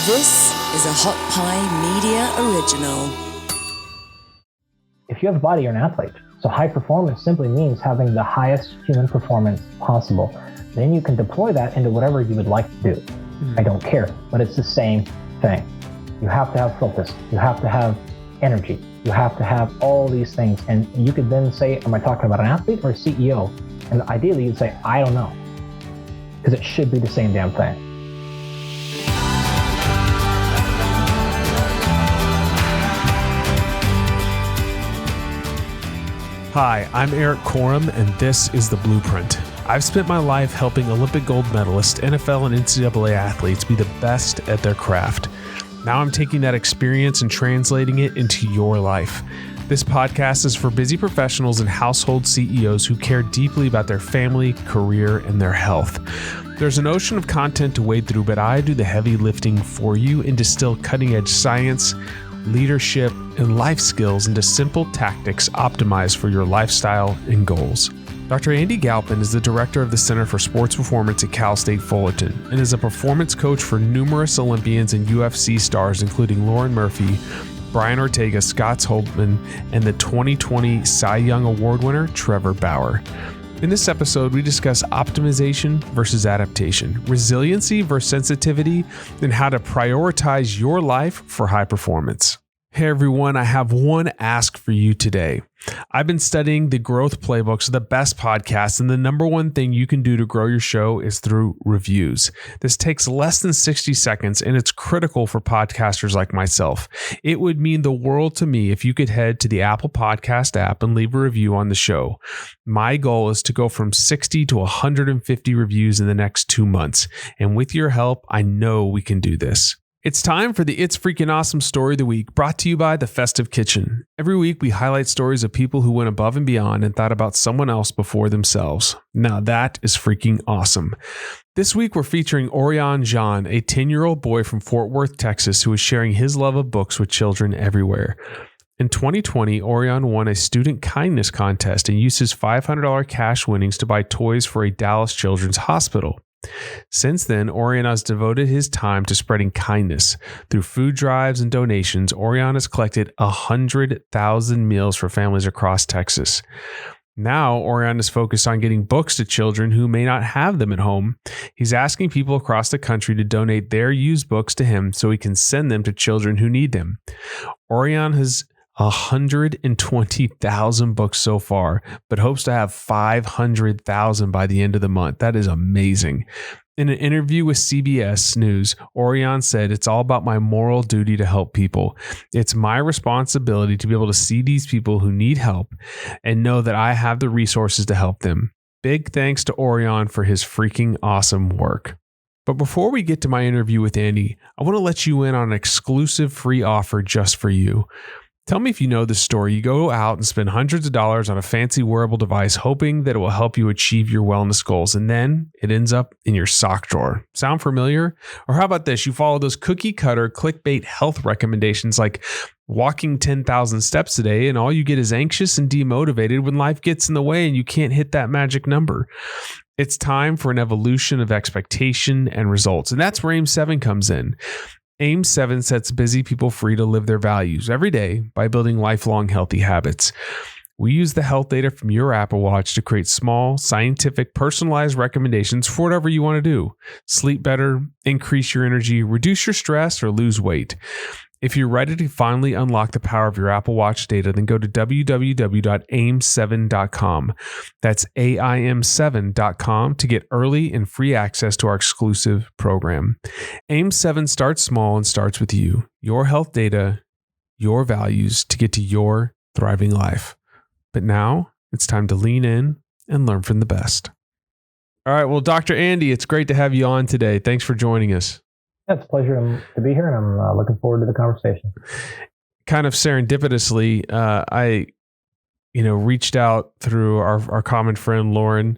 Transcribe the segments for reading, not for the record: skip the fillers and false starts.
This is a Hot Pie Media original. If you have a body, you're an athlete. So high performance simply means having the highest human performance possible. Then you can deploy that into whatever you would like to do. I don't care, but it's the same thing. You have to have focus. You have to have energy. You have to have all these things. And you could then say, am I talking about an athlete or a CEO? And ideally you'd say, I don't know. Because it should be the same damn thing. Hi, I'm Erik Korem, and this is The Blueprint. I've spent my life helping Olympic gold medalists, NFL and NCAA athletes be the best at their craft. Now I'm taking that experience and translating it into your life. This podcast is for busy professionals and household CEOs who care deeply about their family, career, and their health. There's an ocean of content to wade through, but I do the heavy lifting for you and distill cutting-edge science, leadership, and life skills into simple tactics optimized for your lifestyle and goals. Dr. Andy Galpin is the director of the Center for Sports Performance at Cal State Fullerton and is a performance coach for numerous Olympians and UFC stars, including Lauren Murphy, Brian Ortega, Scott Holtman, and the 2020 Cy Young Award winner, Trevor Bauer. In this episode, we discuss optimization versus adaptation, resiliency versus sensitivity, and how to prioritize your life for high performance. Hey everyone, I have one ask for you today. I've been studying the growth playbooks of the best podcasts, and the number one thing you can do to grow your show is through reviews. This takes less than 60 seconds, and it's critical for podcasters like myself. It would mean the world to me if you could head to the Apple Podcast app and leave a review on the show. My goal is to go from 60 to 150 reviews in the next 2 months, and with your help, I know we can do this. It's time for the It's Freaking Awesome Story of the Week, brought to you by The Festive Kitchen. Every week, we highlight stories of people who went above and beyond and thought about someone else before themselves. Now that is freaking awesome. This week, we're featuring Orion Jean, a 10-year-old boy from Fort Worth, Texas, who is sharing his love of books with children everywhere. In 2020, Orion won a student kindness contest and used his $500 cash winnings to buy toys for a Dallas Children's Hospital. Since then, Orion has devoted his time to spreading kindness. Through food drives and donations, Orion has collected 100,000 meals for families across Texas. Now, Orion is focused on getting books to children who may not have them at home. He's asking people across the country to donate their used books to him so he can send them to children who need them. Orion has 120,000 books so far, but hopes to have 500,000 by the end of the month. That is amazing. In an interview with CBS News, Orion said, "It's all about my moral duty to help people. It's my responsibility to be able to see these people who need help and know that I have the resources to help them. Big thanks to Orion for his freaking awesome work." But before we get to my interview with Andy, I want to let you in on an exclusive free offer just for you. Tell me if you know this story. You go out and spend hundreds of dollars on a fancy wearable device hoping that it will help you achieve your wellness goals, and then it ends up in your sock drawer. Sound familiar? Or how about this? You follow those cookie cutter clickbait health recommendations like walking 10,000 steps a day, and all you get is anxious and demotivated when life gets in the way and you can't hit that magic number. It's time for an evolution of expectation and results, and that's where AIM-7 comes in. AIM-7 sets busy people free to live their values every day by building lifelong healthy habits. We use the health data from your Apple Watch to create small, scientific, personalized recommendations for whatever you want to do. Sleep better, increase your energy, reduce your stress, or lose weight. If you're ready to finally unlock the power of your Apple Watch data, then go to www.aim7.com. That's AIM7.com to get early and free access to our exclusive program. AIM-7 starts small and starts with you, your health data, your values to get to your thriving life. But now it's time to lean in and learn from the best. All right. Well, Dr. Andy, it's great to have you on today. Thanks for joining us. Yeah, it's a pleasure to be here, and I'm looking forward to the conversation. Kind of serendipitously, I reached out through our common friend Lauren,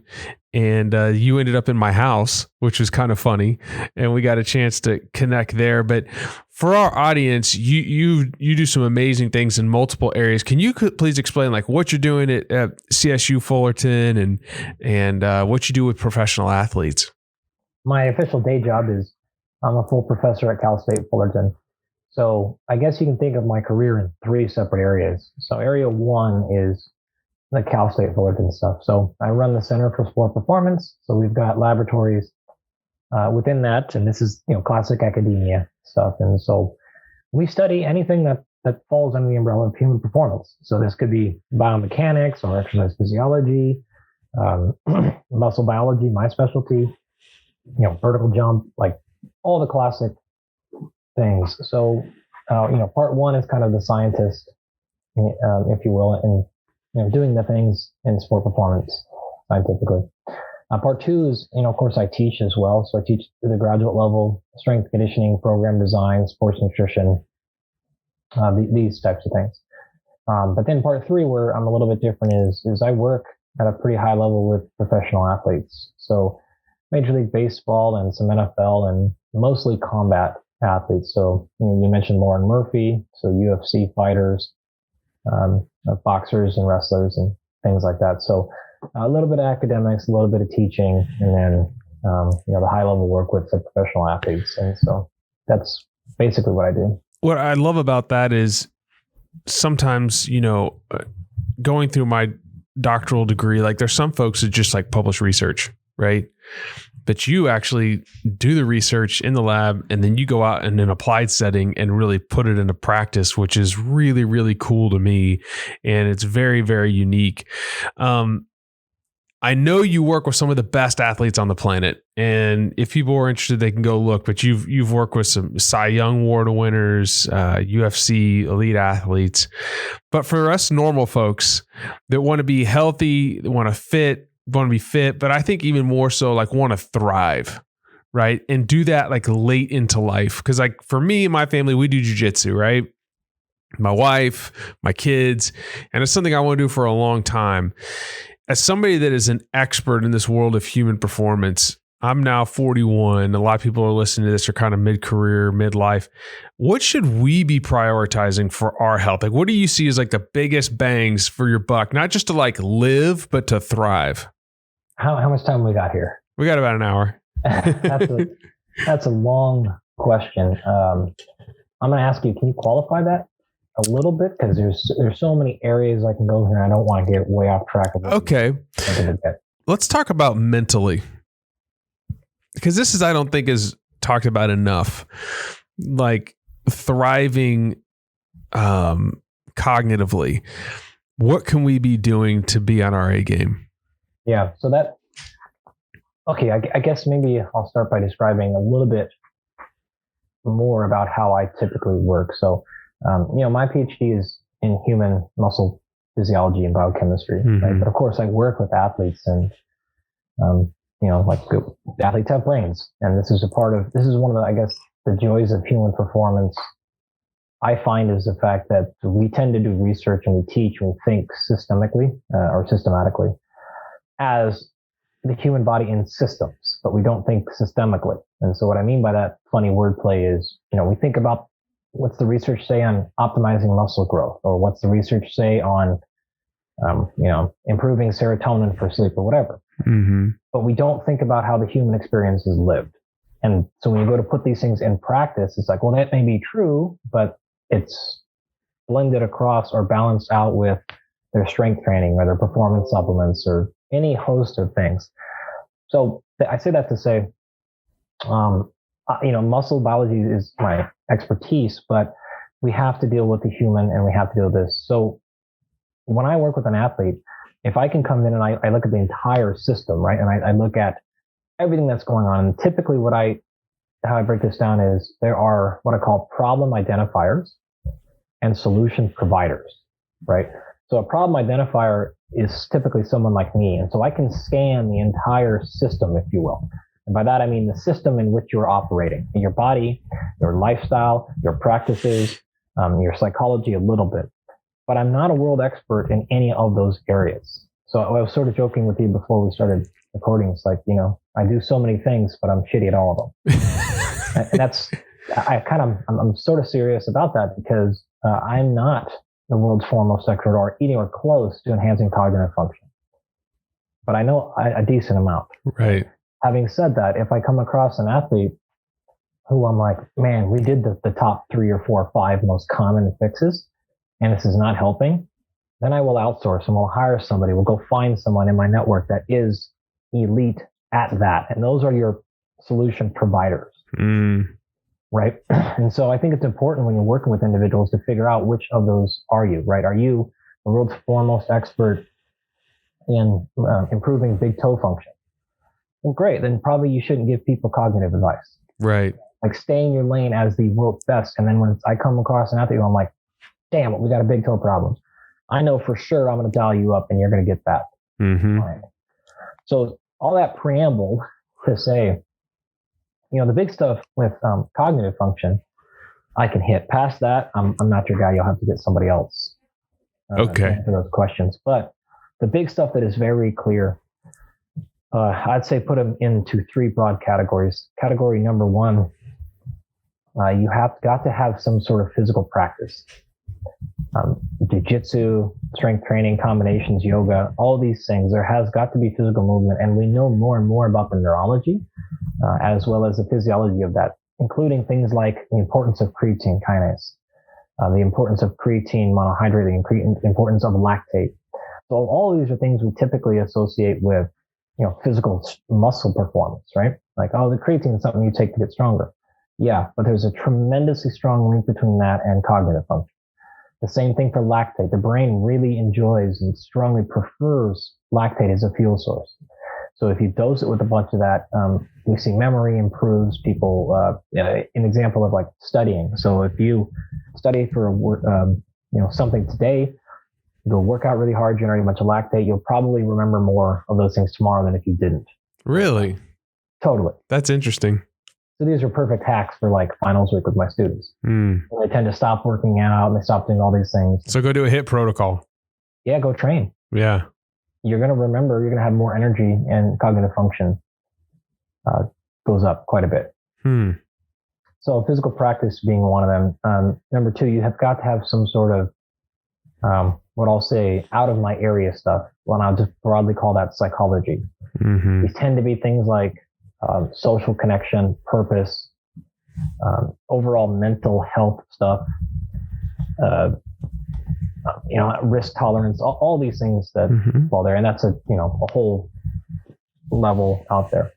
and you ended up in my house, which was kind of funny, and we got a chance to connect there. But for our audience, you do some amazing things in multiple areas. Can you please explain like what you're doing at CSU Fullerton and what you do with professional athletes? My official day job is I'm a full professor at Cal State Fullerton. So I guess you can think of my career in three separate areas. So area one is the Cal State Fullerton stuff. So I run the Center for Sport Performance. So we've got laboratories within that, and this is classic academia stuff. And so we study anything that falls under the umbrella of human performance. So this could be biomechanics or exercise physiology, muscle biology, my specialty, vertical jump, like all the classic things. So, part one is kind of the scientist, if you will, and doing the things in sport performance scientifically. Part two is, of course, I teach as well. So I teach at the graduate level, strength conditioning, program design, sports nutrition, these types of things. But then part three, where I'm a little bit different, is I work at a pretty high level with professional athletes. So Major League Baseball and some NFL and mostly combat athletes. So you mentioned Lauren Murphy, so UFC fighters, boxers and wrestlers and things like that. So a little bit of academics, a little bit of teaching, and then the high level work with the professional athletes. And so that's basically what I do. What I love about that is sometimes, going through my doctoral degree, like there's some folks that just like publish research, right? But you actually do the research in the lab and then you go out in an applied setting and really put it into practice, which is really, really cool to me. And it's very, very unique. I know you work with some of the best athletes on the planet, and if people are interested, they can go look. But you've worked with some Cy Young Award winners, UFC elite athletes. But for us normal folks that want to be healthy, that want to be fit, but I think even more so, like want to thrive, right, and do that like late into life. Because like for me and my family, we do jujitsu, right? My wife, my kids, and it's something I want to do for a long time. As somebody that is an expert in this world of human performance, I'm now 41. A lot of people are listening to this are kind of mid-career, midlife. What should we be prioritizing for our health? Like, what do you see as like the biggest bangs for your buck? Not just to like live, but to thrive. How much time we got here? We got about an hour. That's a long question. I'm going to ask you, can you qualify that a little bit? Because there's so many areas I can go here. I don't want to get way off track of it. Okay. Let's talk about mentally. Because this is, I don't think, is talked about enough. Like thriving cognitively. What can we be doing to be on our A game? Yeah. So I guess maybe I'll start by describing a little bit more about how I typically work. So, my PhD is in human muscle physiology and biochemistry, right? But of course, I work with athletes, and athletes have brains, and this is one of the, I guess, the joys of human performance. I find is the fact that we tend to do research and we teach and we think systematically as the human body in systems, but we don't think systemically. And so what I mean by that funny wordplay is, we think about what's the research say on optimizing muscle growth, or what's the research say on, improving serotonin for sleep or whatever. Mm-hmm. But we don't think about how the human experience is lived. And so when you go to put these things in practice, it's like, well, that may be true, but it's blended across or balanced out with their strength training or their performance supplements or any host of things. So I say that to say, muscle biology is my expertise, but we have to deal with the human and we have to deal with this. So when I work with an athlete, if I can come in and I look at the entire system, right, and I look at everything that's going on, and typically how I break this down is there are what I call problem identifiers and solution providers, right? So a problem identifier is typically someone like me. And so I can scan the entire system, if you will. And by that, I mean the system in which you're operating, your body, your lifestyle, your practices, your psychology a little bit. But I'm not a world expert in any of those areas. So I was sort of joking with you before we started recording. It's like, I do so many things, but I'm shitty at all of them. And that's, I'm sort of serious about that because I'm not the world's foremost expert or anywhere close to enhancing cognitive function. But I know a decent amount. Right. Having said that, if I come across an athlete who I'm like, man, we did the top 3 or 4 or 5 most common fixes, and this is not helping, then I will outsource and we'll hire somebody. We'll go find someone in my network that is elite at that. And those are your solution providers. Right. And so I think it's important when you're working with individuals to figure out which of those are you, right? Are you the world's foremost expert in improving big toe function? Well, great. Then probably you shouldn't give people cognitive advice. Right. Like stay in your lane as the world's best. And then when I come across an athlete, I'm like, damn it, we got a big toe problem. I know for sure I'm going to dial you up and you're going to get that. Right. So all that preamble to say, the big stuff with cognitive function, I can hit. Past that, I'm not your guy. You'll have to get somebody else to answer those questions. But the big stuff that is very clear, I'd say put them into 3 broad categories. Category number 1, you have got to have some sort of physical practice. Jiu-jitsu, strength training, combinations, yoga, all these things. There has got to be physical movement, and we know more and more about the neurology as well as the physiology of that, including things like the importance of creatine kinase, the importance of creatine monohydrate, the importance of lactate. So all of these are things we typically associate with, physical muscle performance, right? Like, the creatine is something you take to get stronger. Yeah, but there's a tremendously strong link between that and cognitive function. The same thing for lactate. The brain really enjoys and strongly prefers lactate as a fuel source. So if you dose it with a bunch of that, we see memory improves. People, an example of like studying. So if you study for something today, you go work out really hard, generate a bunch of lactate, you'll probably remember more of those things tomorrow than if you didn't. Really? Totally. That's interesting. So these are perfect hacks for like finals week with my students. They tend to stop working out and they stop doing all these things. So go do a HIIT protocol. Yeah, go train. Yeah. You're going to remember, you're going to have more energy, and cognitive function goes up quite a bit. So physical practice being one of them. Number 2, you have got to have some sort of, what I'll say, out of my area stuff. Well, I'll just broadly call that psychology. These tend to be things like social connection, purpose, overall mental health stuff, risk tolerance, all these things that fall there. And that's a whole level out there.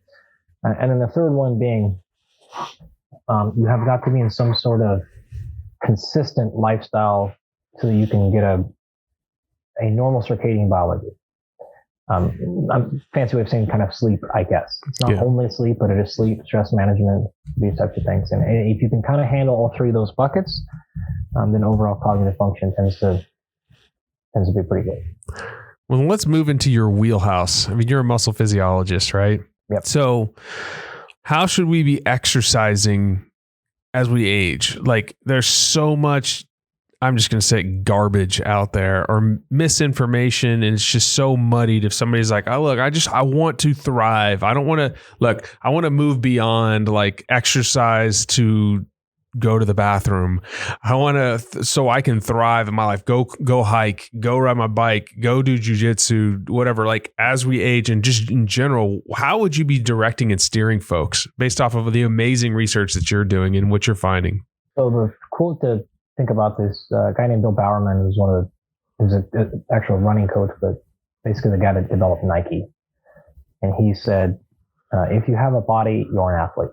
And then the third one being, you have got to be in some sort of consistent lifestyle so that you can get a normal circadian biology. Fancy way of saying kind of sleep, I guess. It's not only sleep, but it is sleep, stress management, these types of things. And if you can kind of handle all 3 of those buckets, then overall cognitive function tends to be pretty good. Well, let's move into your wheelhouse. I mean, you're a muscle physiologist, right? Yep. So how should we be exercising as we age? Like, there's so much, I'm just going to say, garbage out there or misinformation. And it's just so muddied. If somebody's like, oh, look, I want to thrive. I don't want to I want to move beyond like exercise to go to the bathroom. I want to, so I can thrive in my life, go hike, go ride my bike, go do jujitsu, whatever. Like, as we age and just in general, how would you be directing and steering folks based off of the amazing research that you're doing and what you're finding? So the quote to think about this, guy named Bill Bowerman, who's an actual running coach, but basically the guy that developed Nike. And he said, if you have a body, you're an athlete.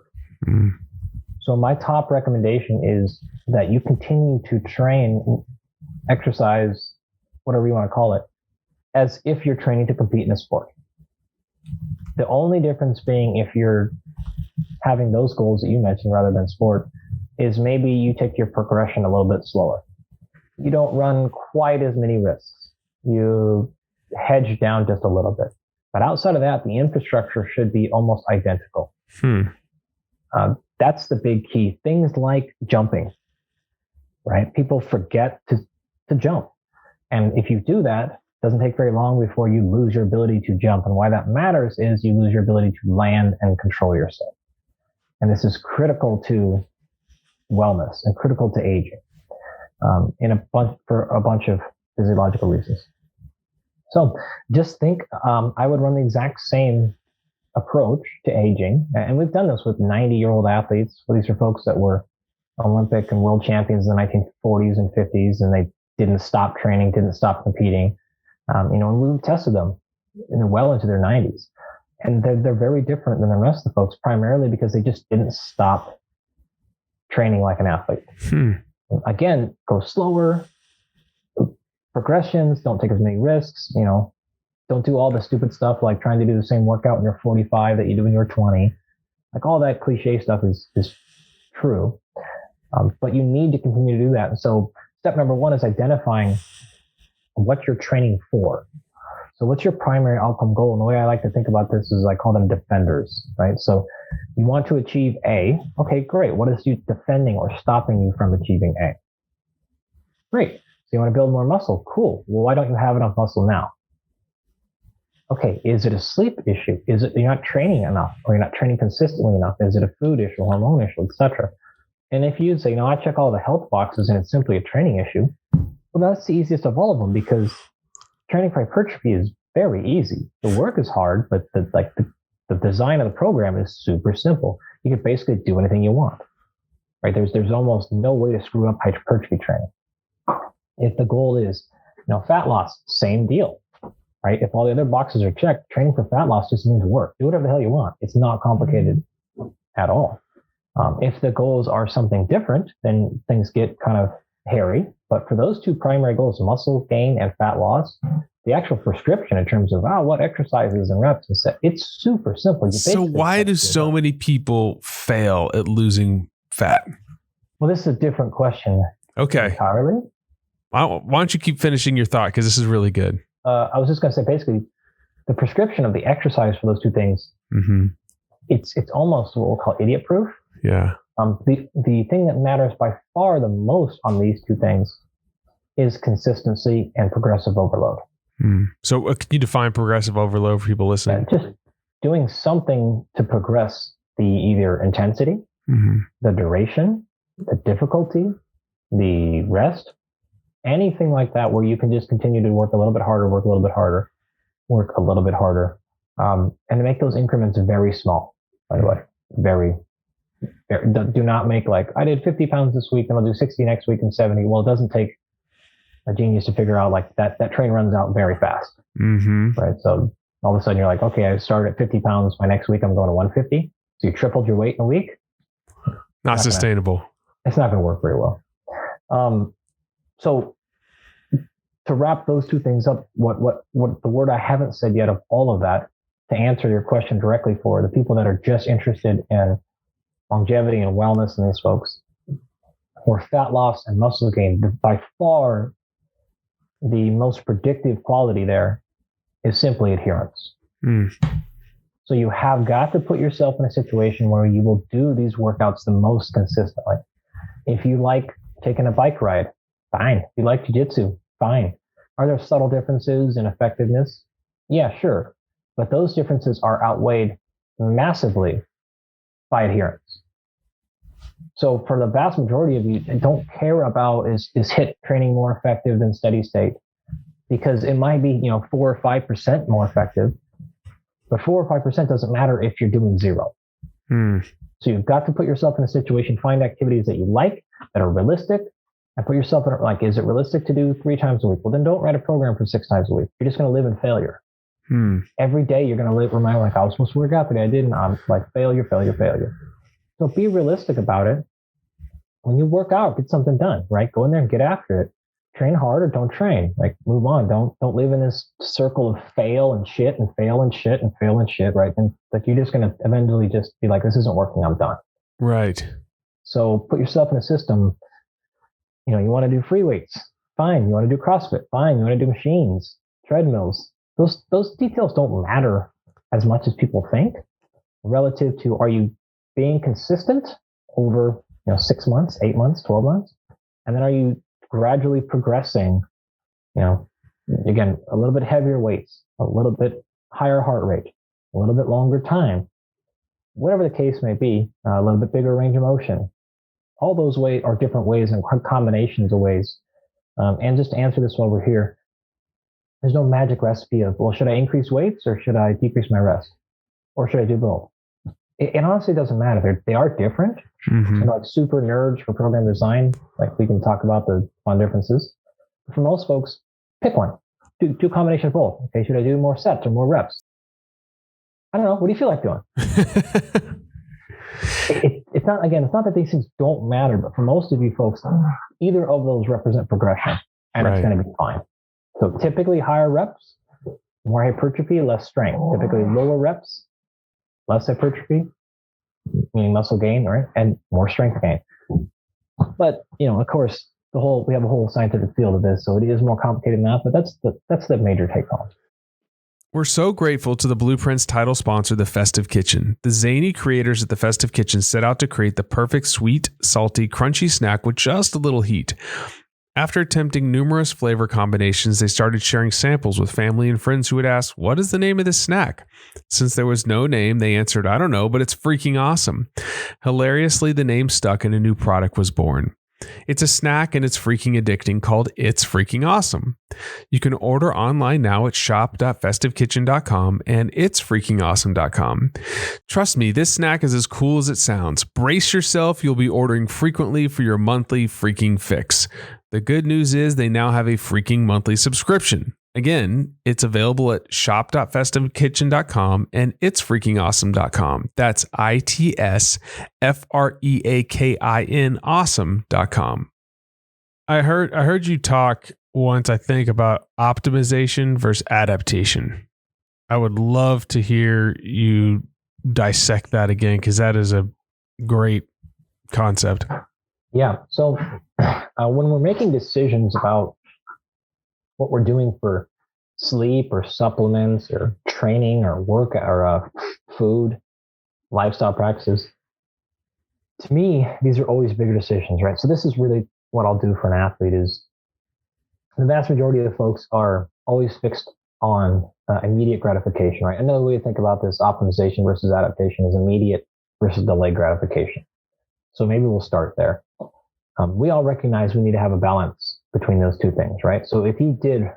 So my top recommendation is that you continue to train, exercise, whatever you want to call it, as if you're training to compete in a sport. The only difference being, if you're having those goals that you mentioned rather than sport, is maybe you take your progression a little bit slower. You don't run quite as many risks. You hedge down just a little bit. But outside of that, the infrastructure should be almost identical. That's the big key. Things like jumping, right? People forget to jump. And if you do that, it doesn't take very long before you lose your ability to jump. And why that matters is you lose your ability to land and control yourself. And this is critical to wellness and critical to aging for a bunch of physiological reasons. So just think, I would run the exact same approach to aging, and we've done this with 90-year-old athletes. Well, these are folks that were Olympic and world champions in the 1940s and 50s, and they didn't stop training, didn't stop competing. And we've tested them well into their 90s. And they're very different than the rest of the folks, primarily because they just didn't stop training like an athlete. Again, go slower, progressions, don't take as many risks, don't do all the stupid stuff like trying to do the same workout when you're 45 that you do when you're 20. Like all that cliche stuff is true. But you need to continue to do that. And so step number one is identifying what you're training for. So what's your primary outcome goal? And the way I like to think about this is I call them defenders, right? So you want to achieve A. Okay, great. What is you defending or stopping you from achieving A? Great. So you want to build more muscle. Cool. Well, why don't you have enough muscle now? Okay, is it a sleep issue? Is it you're not training enough, or you're not training consistently enough? Is it a food issue, hormone issue, etc.? And if you say, I check all the health boxes and it's simply a training issue, well, that's the easiest of all of them, because training for hypertrophy is very easy. The work is hard, but the design of the program is super simple. You can basically do anything you want, right? There's almost no way to screw up hypertrophy training. If the goal is, fat loss, same deal, right? If all the other boxes are checked, training for fat loss just means work. Do whatever the hell you want. It's not complicated at all. If the goals are something different, then things get kind of hairy. But for those two primary goals, muscle gain and fat loss, the actual prescription in terms of what exercises and reps and set, it's super simple. So why do so many people fail at losing fat? Well, this is a different question. Okay. Entirely. Why don't you keep finishing your thought, because this is really good. I was just going to say, basically, the prescription of the exercise for those two things, it's almost what we'll call idiot proof. Yeah. The thing that matters by far the most on these two things is consistency and progressive overload. So can you define progressive overload for people listening? Just doing something to progress the either intensity, the duration, the difficulty, the rest, anything like that, where you can just continue to work a little bit harder, work a little bit harder, work a little bit harder, and to make those increments very small, by the way. Very. Do not make I did 50 pounds this week and I'll do 60 next week and 70. Well, it doesn't take a genius to figure out that train runs out very fast. Right. So all of a sudden you're like, okay, I started at 50 pounds. My next week I'm going to 150. So you tripled your weight in a week. Not sustainable. It's not going to work very well. So to wrap those two things up, what the word I haven't said yet of all of that, to answer your question directly for the people that are just interested in longevity and wellness in these folks, or fat loss and muscle gain, by far the most predictive quality there is simply adherence. So you have got to put yourself in a situation where you will do these workouts the most consistently. If you like taking a bike ride, fine. If you like jiu-jitsu, fine. Are there subtle differences in effectiveness? Yeah, sure. But those differences are outweighed massively by adherence. So for the vast majority of you, don't care about is HIIT training more effective than steady state, because it might be 4 or 5% more effective, but 4 or 5% doesn't matter if you're doing zero. So you've got to put yourself in a situation, find activities that you like, that are realistic, and put yourself in is it realistic to do 3 times a week? Well, then don't write a program for 6 times a week. You're just going to live in failure. Every day you're going to remind I was supposed to work out today, I didn't. I'm failure. So be realistic about it. When you work out, get something done, right? Go in there and get after it. Train hard or don't train. Move on. Don't live in this circle of fail and shit and fail and shit and fail and shit, right? And you're just going to eventually just be like, this isn't working, I'm done. Right. So put yourself in a system. You want to do free weights, fine. You want to do CrossFit, fine. You want to do machines, treadmills. Those details don't matter as much as people think relative to, are you being consistent over 6 months, 8 months, 12 months? And then are you gradually progressing, again, a little bit heavier weights, a little bit higher heart rate, a little bit longer time, whatever the case may be, a little bit bigger range of motion. All those ways are different ways and combinations of ways. And just to answer this while we're here, there's no magic recipe of, well, should I increase weights or should I decrease my rest? or should I do both? It honestly doesn't matter. They are different. Mm-hmm. So like super nerds for program design, like we can talk about the fun differences. For most folks, pick one. Do a combination of both. Okay, should I do more sets or more reps? I don't know. What do you feel like doing? It's not that these things don't matter, but for most of you folks, either of those represent progression, and it's going to be fine. So typically higher reps, more hypertrophy, less strength. Typically lower reps, less hypertrophy, meaning muscle gain, right? And more strength gain. But, of course, we have a whole scientific field of this, so it is more complicated than that, but that's the major take home. We're so grateful to the Blueprint's title sponsor, The Festive Kitchen. The zany creators at The Festive Kitchen set out to create the perfect sweet, salty, crunchy snack with just a little heat. After attempting numerous flavor combinations, they started sharing samples with family and friends who would ask, "What is the name of this snack?" Since there was no name, they answered, "I don't know, but it's freaking awesome." Hilariously, the name stuck and a new product was born. It's a snack and it's freaking addicting called It's Freaking Awesome. You can order online now at shop.festivekitchen.com and itsfreakingawesome.com. Trust me, this snack is as cool as it sounds. Brace yourself, you'll be ordering frequently for your monthly freaking fix. The good news is they now have a freaking monthly subscription. Again, it's available at shop.festivekitchen.com and itsfreakingawesome.com. That's ITSFREAKIN awesome.com. I heard you talk once, I think, about optimization versus adaptation. I would love to hear you dissect that again, because that is a great concept. Yeah. So when we're making decisions about what we're doing for sleep or supplements or training or work or food, lifestyle practices, to me, these are always bigger decisions, right? So this is really what I'll do for an athlete is the vast majority of the folks are always fixed on immediate gratification, right? Another way to think about this optimization versus adaptation is immediate versus delayed gratification. So maybe we'll start there. We all recognize we need to have a balance between those two things, right? So if you did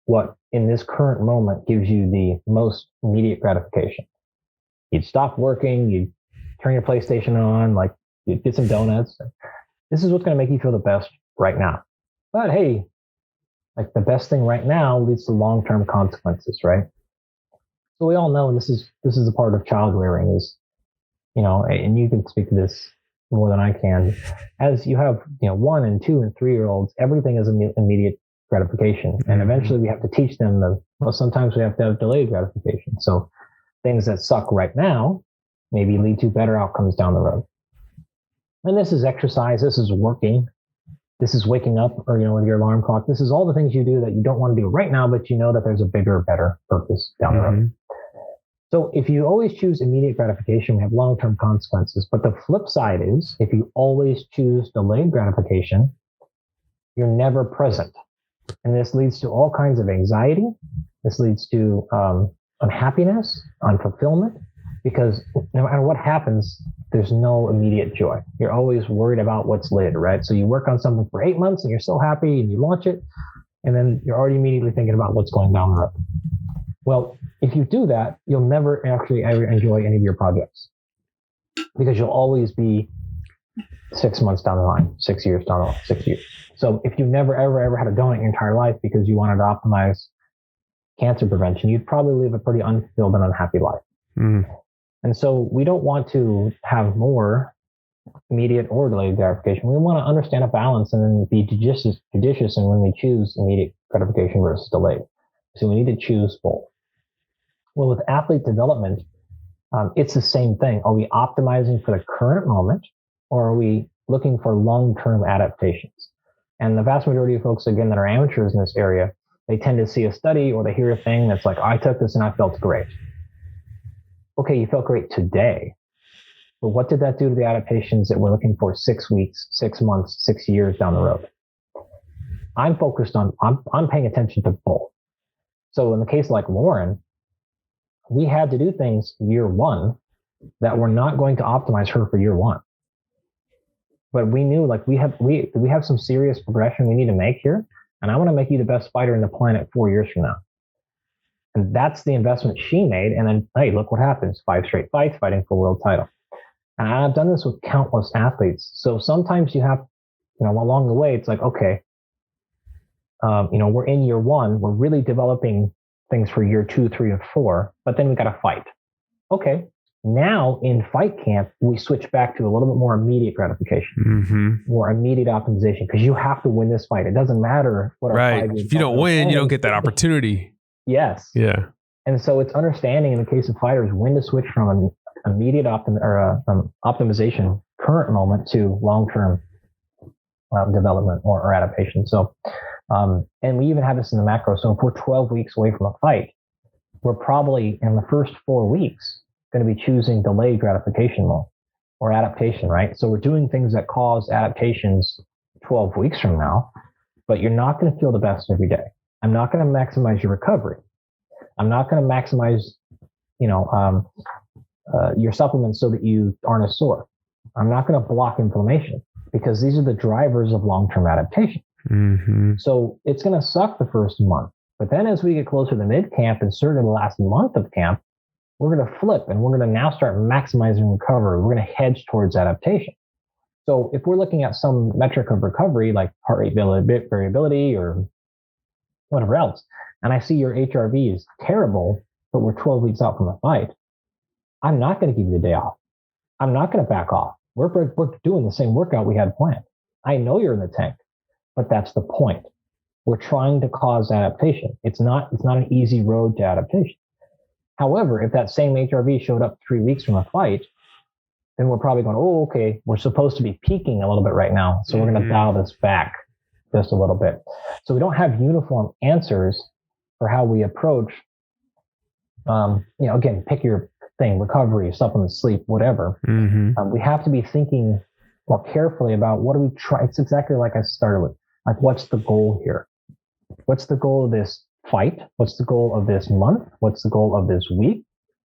what in this current moment gives you the most immediate gratification, you'd stop working, you'd turn your PlayStation on, like you'd get some donuts. This is what's going to make you feel the best right now. But hey, like the best thing right now leads to long-term consequences, right? So we all know, and this is a part of child rearing is, and you can speak to this more than I can. As you have, 1 and 2 and 3-year-olds, everything is immediate gratification. And eventually we have to teach them sometimes we have to have delayed gratification. So things that suck right now maybe lead to better outcomes down the road. And this is exercise. This is working. This is waking up or, with your alarm clock. This is all the things you do that you don't want to do right now, but you know that there's a bigger, better purpose down the road. So if you always choose immediate gratification, we have long-term consequences. But the flip side is if you always choose delayed gratification, you're never present. And this leads to all kinds of anxiety. This leads to unhappiness, unfulfillment, because no matter what happens, there's no immediate joy. You're always worried about what's later, right? So you work on something for 8 months and you're so happy and you launch it, and then you're already immediately thinking about what's going down the road. Well, if you do that, you'll never actually ever enjoy any of your projects because you'll always be 6 months down the line, 6 years down the line, 6 years. So if you've never, ever had a donut in your entire life because you wanted to optimize cancer prevention, you'd probably live a pretty unfulfilled and unhappy life. And so we don't want to have more immediate or delayed gratification. We want to understand a balance and then be judicious in when we choose immediate gratification versus delayed. So we need to choose both. Well, with athlete development, it's the same thing. Are we optimizing for the current moment, or are we looking for long-term adaptations? And the vast majority of folks, again, that are amateurs in this area, they tend to see a study or they hear a thing that's like, I took this and I felt great. Okay, you felt great today. But what did that do to the adaptations that we're looking for 6 weeks, 6 months, 6 years down the road? I'm focused on, I'm paying attention to both. So in the case like Lauren, we had to do things year one that were not going to optimize her for year one. But we knew like we have some serious progression we need to make here. And I want to make you the best fighter in the planet 4 years from now. And that's the investment she made. And then, hey, look what happens. 5 straight fights, fighting for world title. And I've done this with countless athletes. So sometimes you have, along the way, it's like, okay, we're in year 1. We're really developing things for year 2, 3, or 4, but then we got to fight. Okay. Now in fight camp, we switch back to a little bit more immediate gratification, more immediate optimization, because you have to win this fight. It doesn't matter what our right. If you don't win, you don't get that opportunity. Yes. Yeah. And so it's understanding in the case of fighters when to switch from an immediate optimization current moment to long-term development or adaptation. So, and we even have this in the macro. So if we're 12 weeks away from a fight, we're probably in the first 4 weeks going to be choosing delayed gratification mode or adaptation, right? So we're doing things that cause adaptations 12 weeks from now, but you're not going to feel the best every day. I'm not going to maximize your recovery. I'm not going to maximize, your supplements so that you aren't as sore. I'm not going to block inflammation because these are the drivers of long-term adaptation. So it's going to suck the first month, but then as we get closer to mid-camp and certainly the last month of camp, we're going to flip and we're going to now start maximizing recovery. We're going to hedge towards adaptation. So if we're looking at some metric of recovery, like heart rate variability or whatever else, and I see your HRV is terrible, but we're 12 weeks out from a fight, I'm not going to give you the day off. I'm not going to back off. We're doing the same workout we had planned. I know you're in the tank, but that's the point. We're trying to cause adaptation. It's not an easy road to adaptation. However, if that same HRV showed up 3 weeks from a fight, then we're probably going, oh, okay, we're supposed to be peaking a little bit right now. So we're going to dial this back just a little bit. So we don't have uniform answers for how we approach, again, pick your thing, recovery, supplement, sleep, whatever. We have to be thinking more carefully about what do we try. It's exactly like I started with, like, what's the goal here? What's the goal of this fight? What's the goal of this month? What's the goal of this week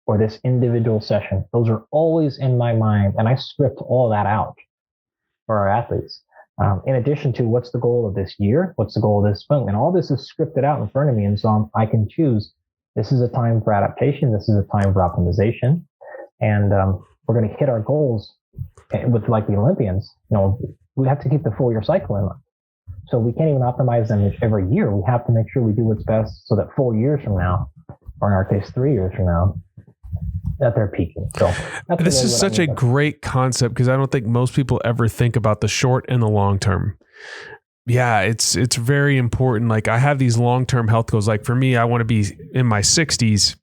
or this individual session? Those are always in my mind, and I script all that out for our athletes. In addition to what's the goal of this year? What's the goal of this month? And all this is scripted out in front of me. And so I can choose, this is a time for adaptation. This is a time for optimization. And we're going to hit our goals with, like the Olympians. We have to keep the 4-year cycle in mind. So we can't even optimize them every year. We have to make sure we do what's best so that 4 years from now, or in our case, 3 years from now, that they're peaking. So this is such a great concept because I don't think most people ever think about the short and the long term. Yeah, it's very important. Like I have these long-term health goals. Like for me, I want to be in my 60s,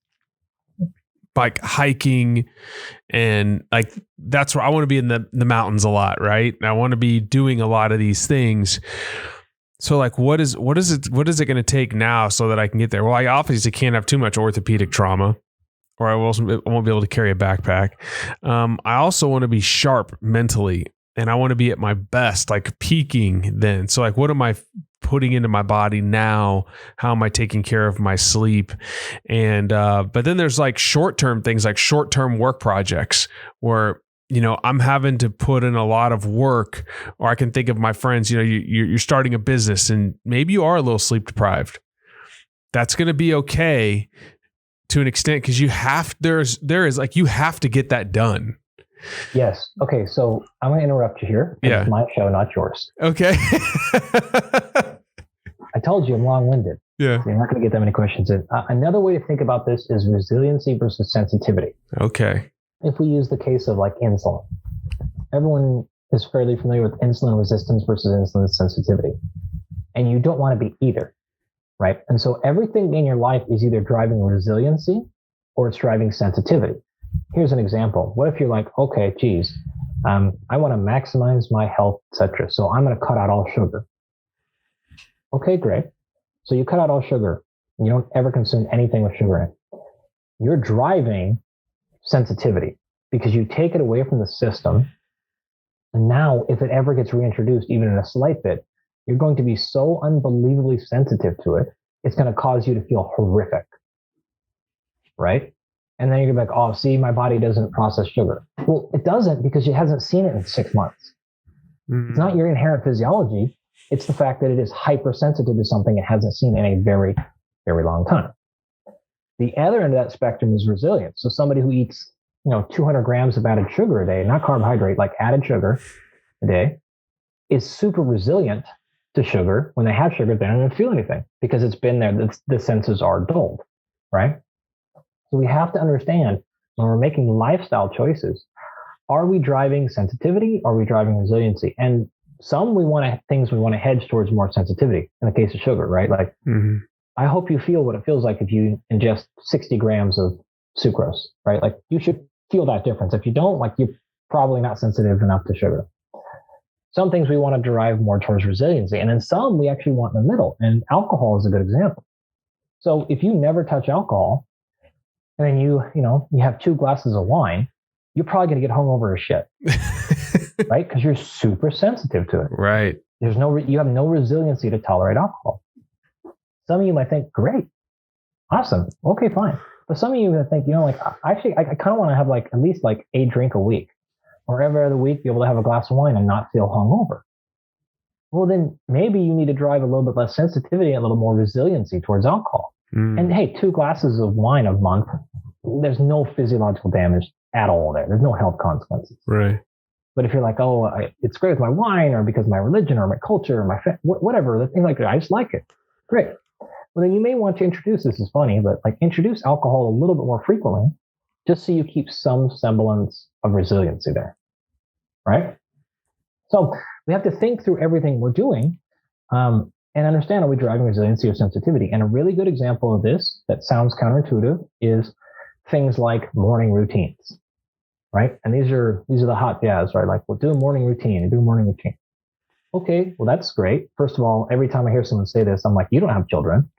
like hiking, and like that's where I want to be in the mountains a lot, right? And I want to be doing a lot of these things. So like, what is it going to take now so that I can get there? Well, I obviously can't have too much orthopedic trauma, or I won't be able to carry a backpack. I also want to be sharp mentally, and I want to be at my best, like peaking then. So like, what am I putting into my body now? How am I taking care of my sleep? And, but then there's like short-term things, like short-term work projects where, I'm having to put in a lot of work. Or I can think of my friends, you're starting a business and maybe you are a little sleep deprived. That's going to be okay to an extent because you have to get that done. Yes. Okay. So I'm going to interrupt you here. Yeah. It's my show, not yours. Okay. I told you I'm long-winded. Yeah. So you're not going to get that many questions in. Another way to think about this is resiliency versus sensitivity. Okay. If we use the case of like insulin, everyone is fairly familiar with insulin resistance versus insulin sensitivity. And you don't want to be either, right? And so everything in your life is either driving resiliency or it's driving sensitivity. Here's an example. What if you're like, okay, geez, I want to maximize my health, etc. So I'm going to cut out all sugar. Okay, great. So you cut out all sugar. And you don't ever consume anything with sugar in it. You're driving sensitivity because you take it away from the system. And now if it ever gets reintroduced, even in a slight bit, you're going to be so unbelievably sensitive to it. It's going to cause you to feel horrific, right? And then you're going to be like, oh, see, my body doesn't process sugar. Well, it doesn't because it hasn't seen it in 6 months. It's not your inherent physiology. It's the fact that it is hypersensitive to something it hasn't seen in a very, very long time. The other end of that spectrum is resilience. So somebody who eats, 200 grams of added sugar a day, not carbohydrate, like added sugar a day, is super resilient to sugar. When they have sugar, they don't even feel anything because it's been there. The senses are dulled, right? So we have to understand when we're making lifestyle choices, are we driving sensitivity? Or are we driving resiliency? And some we want to hedge towards more sensitivity in the case of sugar, right? Like, I hope you feel what it feels like if you ingest 60 grams of sucrose, right? Like you should feel that difference. If you don't, like you're probably not sensitive enough to sugar. Some things we want to derive more towards resiliency. And then some we actually want in the middle. And alcohol is a good example. So if you never touch alcohol, and then you have 2 glasses of wine, you're probably going to get hungover as shit, right? Because you're super sensitive to it. Right. You have no resiliency to tolerate alcohol. Some of you might think, great, awesome, okay, fine. But some of you might think, I kind of want to have like at least like a drink a week, or every other week be able to have a glass of wine and not feel hungover. Well, then maybe you need to drive a little bit less sensitivity and a little more resiliency towards alcohol. And hey, 2 glasses of wine a month, there's no physiological damage at all there. There's no health consequences. Right. But if you're like, it's great with my wine or because of my religion or my culture or my whatever, the thing like that, I just like it. Great. Well, then you may want to introduce, this is funny, but like introduce alcohol a little bit more frequently, just so you keep some semblance of resiliency there. Right? So we have to think through everything we're doing and understand, are we driving resiliency or sensitivity? And a really good example of this that sounds counterintuitive is things like morning routines, right? And these are the hot jazz, right? Like, we'll do a morning routine and do a morning routine. Okay, well, that's great. First of all, every time I hear someone say this, I'm like, you don't have children.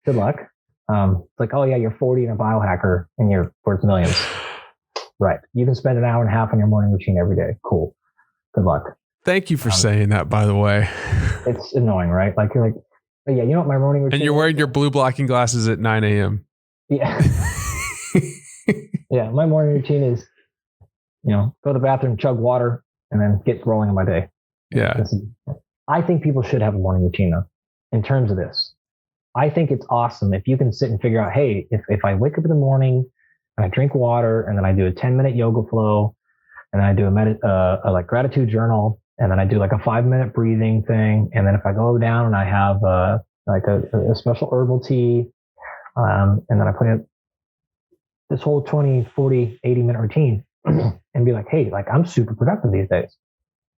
Good luck. It's like, oh yeah, you're 40 and a biohacker and you're worth millions. Right. You can spend an hour and a half on your morning routine every day. Cool. Good luck. Thank you for saying that, by the way. It's annoying, right? Like, you're like, oh, yeah, you know what my morning routine And you're wearing your blue blocking glasses at 9 a.m. Yeah. Yeah, my morning routine is, go to the bathroom, chug water, and then get rolling on my day. Yeah. I think people should have a morning routine, though, in terms of this. I think it's awesome if you can sit and figure out, hey, if I wake up in the morning and I drink water and then I do a 10-minute yoga flow and then I do a like gratitude journal and then I do like a 5-minute breathing thing. And then if I go down and I have like a special herbal tea, and then I put in this whole 20, 40, 80-minute routine and be like, hey, like I'm super productive these days.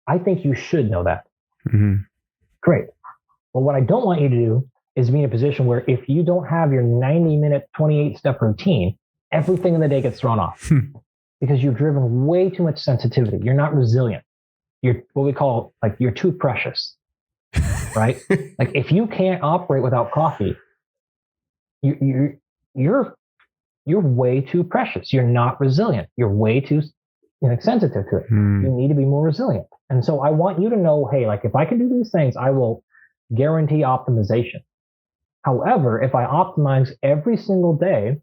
I think you should know that. Mm-hmm. Great. Well, what I don't want you to do is be in a position where if you don't have your 90-minute, 28-step routine, everything in the day gets thrown off because you've driven way too much sensitivity. You're not resilient. You're what we call like you're too precious, right? Like if you can't operate without coffee, you're way too precious. You're not resilient. You're way too sensitive to it. You need to be more resilient. And so I want you to know, hey, like if I can do these things, I will guarantee optimization. However, if I optimize every single day,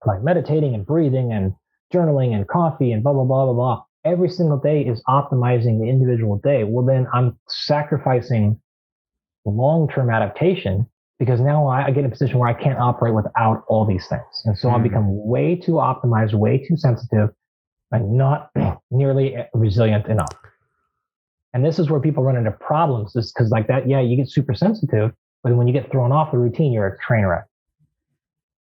like meditating and breathing and journaling and coffee and blah, blah, blah, blah, blah, every single day is optimizing the individual day, well, then I'm sacrificing long-term adaptation because now I get in a position where I can't operate without all these things. And so I become way too optimized, way too sensitive, and not nearly resilient enough. And this is where people run into problems is because like that, yeah, you get super sensitive, but when you get thrown off the routine, you're a train wreck.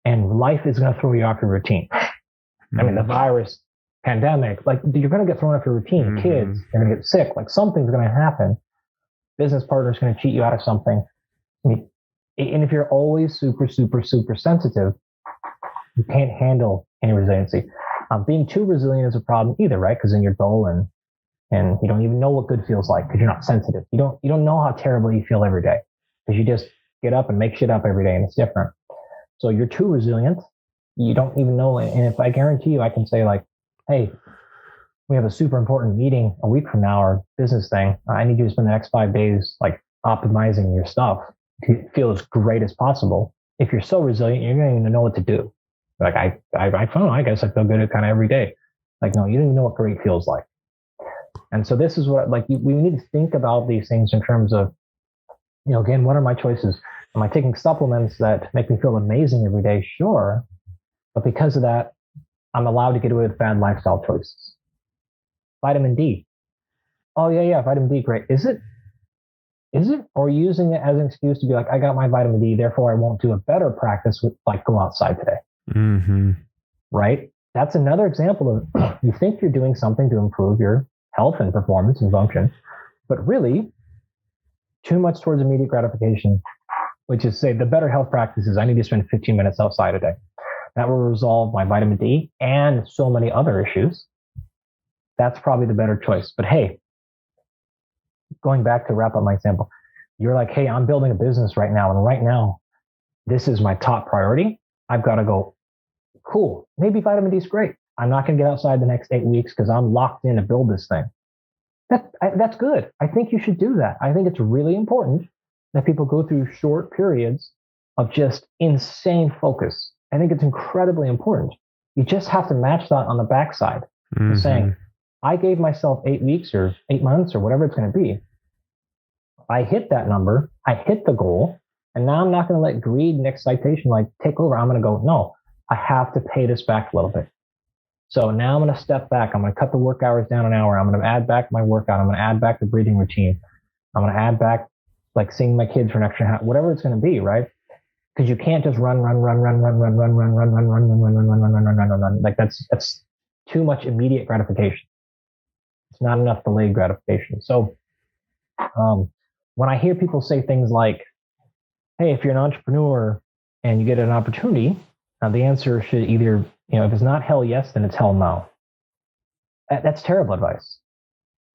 And life is going to throw you off your routine. I mean, the virus, pandemic, like you're going to get thrown off your routine. Kids, you're going to get sick. Like something's going to happen. Business partner's going to cheat you out of something. I mean, and if you're always super, super, super sensitive, you can't handle any resiliency. Being too resilient is a problem either, right? Because then you're dull and you don't even know what good feels like because you're not sensitive. You don't know how terrible you feel every day because you just get up and make shit up every day and it's different. So you're too resilient. You don't even know. And if I guarantee you, I can say like, hey, we have a super important meeting a week from now, or business thing. I need you to spend the next 5 days like optimizing your stuff to feel as great as possible. If you're so resilient, you're going to even know what to do. Like I don't know, I guess I feel good at kind of every day. Like, no, you don't even know what great feels like. And so this is what, like, we need to think about these things in terms of, again, what are my choices? Am I taking supplements that make me feel amazing every day? Sure. But because of that, I'm allowed to get away with bad lifestyle choices. Vitamin D. Oh, yeah, vitamin D, great. Is it? Or using it as an excuse to be like, I got my vitamin D, therefore I won't do a better practice with, like, go outside today. Mm-hmm. Right? That's another example of you think you're doing something to improve your health and performance and function, but really too much towards immediate gratification, which is, say, the better health practices, I need to spend 15 minutes outside a day. That will resolve my vitamin D and so many other issues. That's probably the better choice. But hey, going back to wrap up my example, you're like, hey, I'm building a business right now. And right now, this is my top priority. I've got to go, cool. Maybe vitamin D is great. I'm not going to get outside the next 8 weeks because I'm locked in to build this thing. That's good. I think you should do that. I think it's really important that people go through short periods of just insane focus. I think it's incredibly important. You just have to match that on the backside. Mm-hmm. Saying, I gave myself 8 weeks or 8 months or whatever it's going to be. I hit that number. I hit the goal. And now I'm not going to let greed and excitation like take over. I'm going to go, no, I have to pay this back a little bit. So now I'm going to step back. I'm going to cut the work hours down an hour. I'm going to add back my workout. I'm going to add back the breathing routine. I'm going to add back like seeing my kids for an extra half, whatever it's going to be, right? Because you can't just run. Like that's too much immediate gratification. It's not enough delayed gratification. So when I hear people say things like, hey, if you're an entrepreneur and you get an opportunity, the answer should either, if it's not hell yes, then it's hell no. That's terrible advice,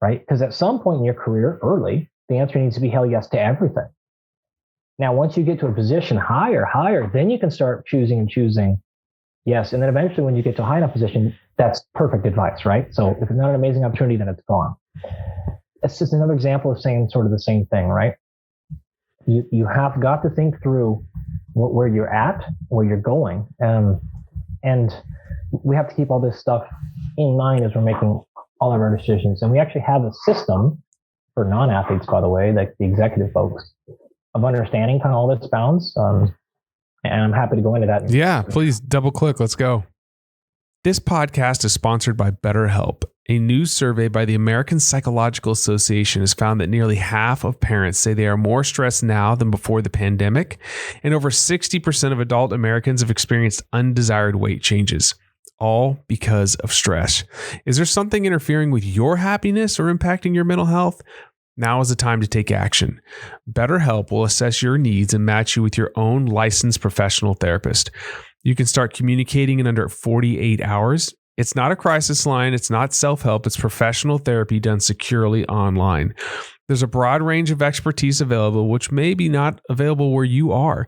right? Because at some point in your career, early, the answer needs to be hell yes to everything. Now, once you get to a position higher, then you can start choosing yes. And then eventually when you get to a high enough position, that's perfect advice, right? So if it's not an amazing opportunity, then it's gone. It's just another example of saying sort of the same thing, right? You have got to think through where you're at, where you're going. And we have to keep all this stuff in mind as we're making all of our decisions. And we actually have a system for non-athletes, by the way, like the executive folks, of understanding kind of all this balance. And I'm happy to go into that. Yeah, please double click. Let's go. This podcast is sponsored by BetterHelp. A new survey by the American Psychological Association has found that nearly half of parents say they are more stressed now than before the pandemic, and over 60% of adult Americans have experienced undesired weight changes, all because of stress. Is there something interfering with your happiness or impacting your mental health? Now is the time to take action. BetterHelp will assess your needs and match you with your own licensed professional therapist. You can start communicating in under 48 hours. It's not a crisis line. It's not self-help. It's professional therapy done securely online. There's a broad range of expertise available, which may be not available where you are.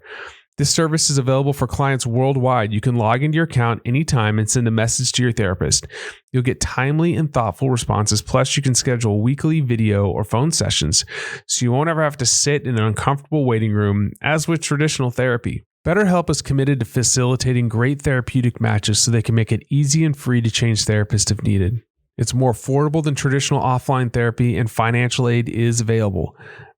This service is available for clients worldwide. You can log into your account anytime and send a message to your therapist. You'll get timely and thoughtful responses. Plus, you can schedule weekly video or phone sessions, so you won't ever have to sit in an uncomfortable waiting room, as with traditional therapy. BetterHelp is committed to facilitating great therapeutic matches so they can make it easy and free to change therapists if needed. It's more affordable than traditional offline therapy, and financial aid is available.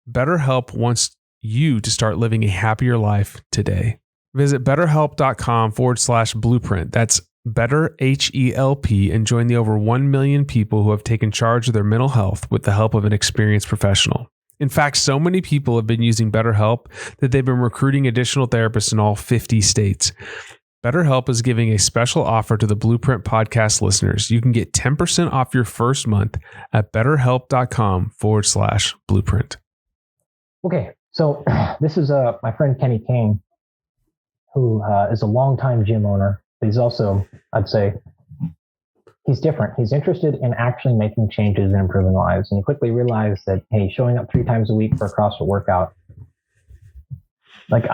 BetterHelp wants you to start living a happier life today. Visit betterhelp.com/blueprint. That's BetterHelp, and join the over 1 million people who have taken charge of their mental health with the help of an experienced professional. In fact, so many people have been using BetterHelp that they've been recruiting additional therapists in all 50 states. BetterHelp is giving a special offer to the Blueprint podcast listeners. You can get 10% off your first month at betterhelp.com/blueprint. Okay, so this is my friend Kenny Kane, who is a longtime gym owner. He's also, I'd say, he's different. He's interested in actually making changes and improving lives. And he quickly realized that, hey, showing up 3 times a week for a CrossFit workout, like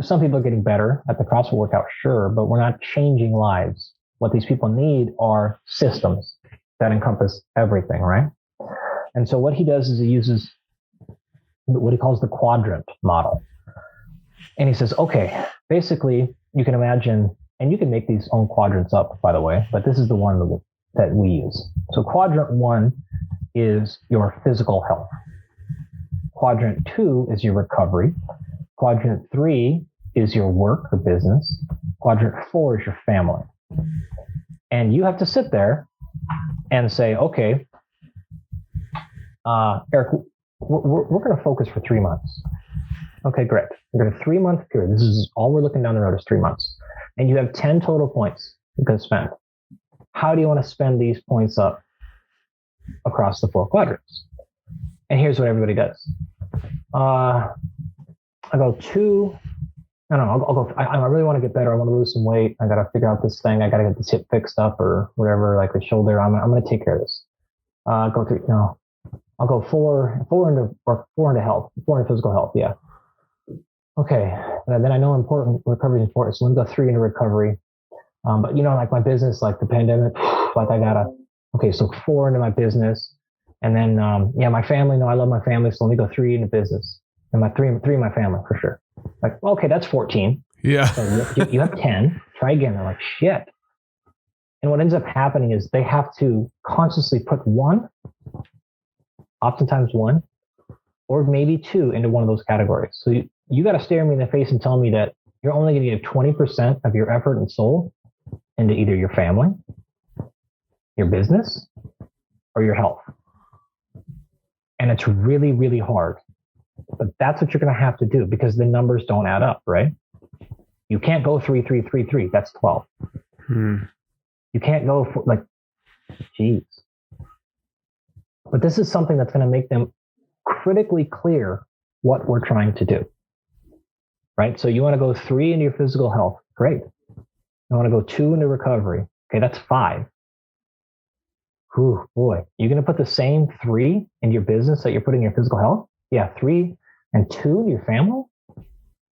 some people are getting better at the CrossFit workout, sure, but we're not changing lives. What these people need are systems that encompass everything, right? And so what he does is he uses what he calls the Quadrant Model. And he says, okay, basically you can imagine, and you can make these own quadrants up, by the way, but this is the one that we use. So quadrant 1 is your physical health. Quadrant 2 is your recovery. Quadrant 3 is your work or business. Quadrant 4 is your family. And you have to sit there and say, okay, Eric, we're going to focus for 3 months. Okay, great. We're going to 3-month period. This is all we're looking down the road is 3 months. And you have 10 total points you can spend. How do you want to spend these points up across the 4 quadrants? And here's what everybody does. I go 2. I don't know. I'll go. I really want to get better. I want to lose some weight. I got to figure out this thing. I got to get this hip fixed up or whatever, like the shoulder. I'm going to take care of this. Go 3. No, I'll go 4 into health, 4 into physical health. Yeah. Okay. And then I know important recovery is important. So let me go 3 into recovery. But like my business, like the pandemic, like okay, so 4 into my business. And then, my family, no, I love my family. So let me go 3 into business and my 3 in my family for sure. Like, okay, that's 14. Yeah. So you have 10. Try again. They're like, shit. And what ends up happening is they have to consciously put 1, oftentimes 1, or maybe 2 into one of those categories. So you got to stare me in the face and tell me that you're only going to give 20% of your effort and soul into either your family, your business, or your health. And it's really, really hard. But that's what you're going to have to do because the numbers don't add up, right? You can't go 3, 3, 3, 3. That's 12. You can't go for geez. But this is something that's going to make them critically clear what we're trying to do, right? So you want to go 3 into your physical health. Great. You want to go 2 into recovery. Okay, that's 5. Whew, boy. You're going to put the same 3 in your business that you're putting in your physical health? Yeah, 3 and 2 in your family?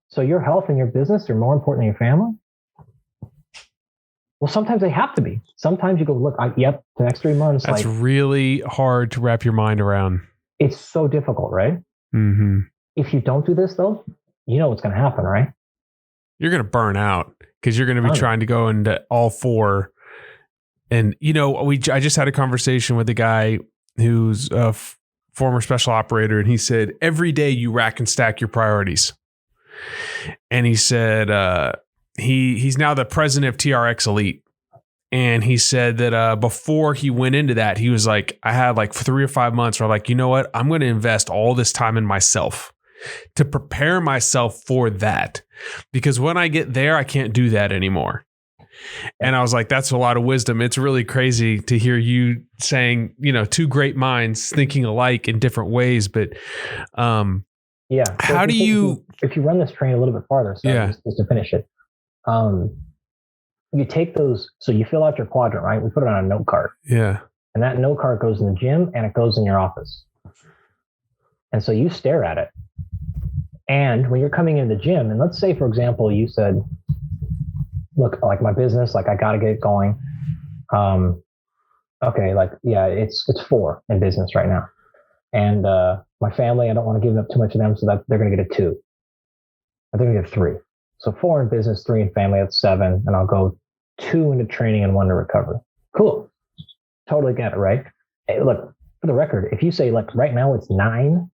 So your health and your business are more important than your family? Well, sometimes they have to be. Sometimes you go, look, the next 3 months. That's really hard to wrap your mind around. It's so difficult, right? Mm-hmm. If you don't do this, though, you know what's going to happen, right? You're going to burn out because you're going to be trying to go into all 4. And, I just had a conversation with a guy who's a former special operator, and he said, every day you rack and stack your priorities. And he said, he's now the president of TRX Elite. And he said that before he went into that, he was like, I had like 3 or 5 months where I'm like, you know what? I'm going to invest all this time in myself to prepare myself for that. Because when I get there, I can't do that anymore. And I was like, that's a lot of wisdom. It's really crazy to hear you saying, 2 great minds thinking alike in different ways. But yeah. So how do you, if you run this train a little bit farther, just to finish it, you take those, so you fill out your quadrant, right? We put it on a note card. Yeah. And that note card goes in the gym and it goes in your office. And so you stare at it. And when you're coming into the gym, and let's say, for example, you said, look, like my business, like I got to get it going. Okay. It's 4 in business right now. And, my family, I don't want to give up too much of them so that they're going to get a 2. They're going to get 3. So 4 in business, 3 in family, that's 7. And I'll go 2 into training and 1 to recovery. Cool. Totally get it, right? Hey, look, for the record, if you say like right now it's 9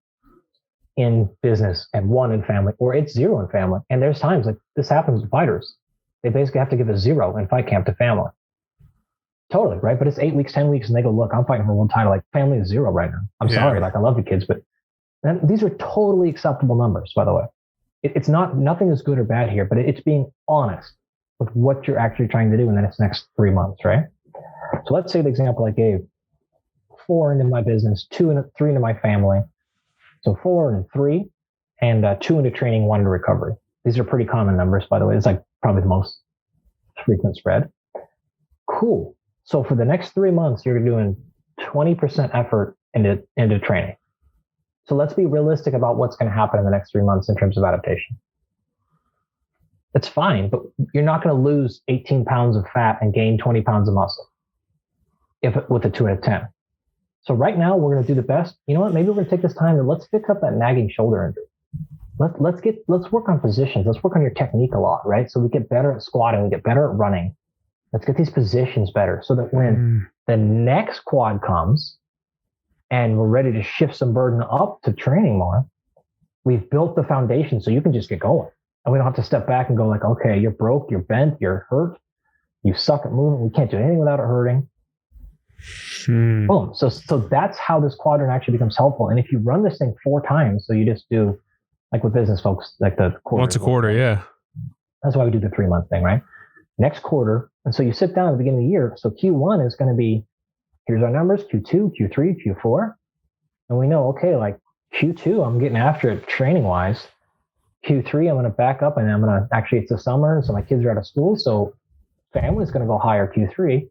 in business and 1 in family, or it's 0 in family. And there's times like this happens with fighters. They basically have to give a 0 in fight camp to family. Totally, right? But it's 8 weeks, 10 weeks, and they go, look, I'm fighting for one title. Like family is 0 right now. I'm sorry. Like I love the kids, but these are totally acceptable numbers, by the way. It's not, nothing is good or bad here, but it's being honest with what you're actually trying to do in the next 3 months, right? So let's say the example I gave, 4 into my business, 3 into my family. So 4 and 3, and 2 into training, 1 to recovery. These are pretty common numbers, by the way. It's like probably the most frequent spread. Cool. So for the next 3 months, you're doing 20% effort into training. So let's be realistic about what's going to happen in the next 3 months in terms of adaptation. It's fine, but you're not going to lose 18 pounds of fat and gain 20 pounds of muscle with a 2 out of 10. So right now we're going to do the best. You know what? Maybe we're going to take this time and let's fix up that nagging shoulder injury. Let's work on positions. Let's work on your technique a lot, right? So we get better at squatting, we get better at running. Let's get these positions better so that when the next quad comes and we're ready to shift some burden up to training more, we've built the foundation so you can just get going. And we don't have to step back and go like, okay, you're broke, you're bent, you're hurt, you suck at moving. We can't do anything without it hurting. Boom. So that's how this quadrant actually becomes helpful. And if you run this thing 4 times, so you just do like with business folks, like the quarter. Once a quarter, yeah. That's why we do the 3-month thing, right? Next quarter. And so you sit down at the beginning of the year. So Q1 is going to be, here's our numbers, Q2, Q3, Q4. And we know, okay, like Q2, I'm getting after it training wise. Q3, I'm going to back up and I'm going to, actually it's the summer. So my kids are out of school. So family's going to go higher Q3.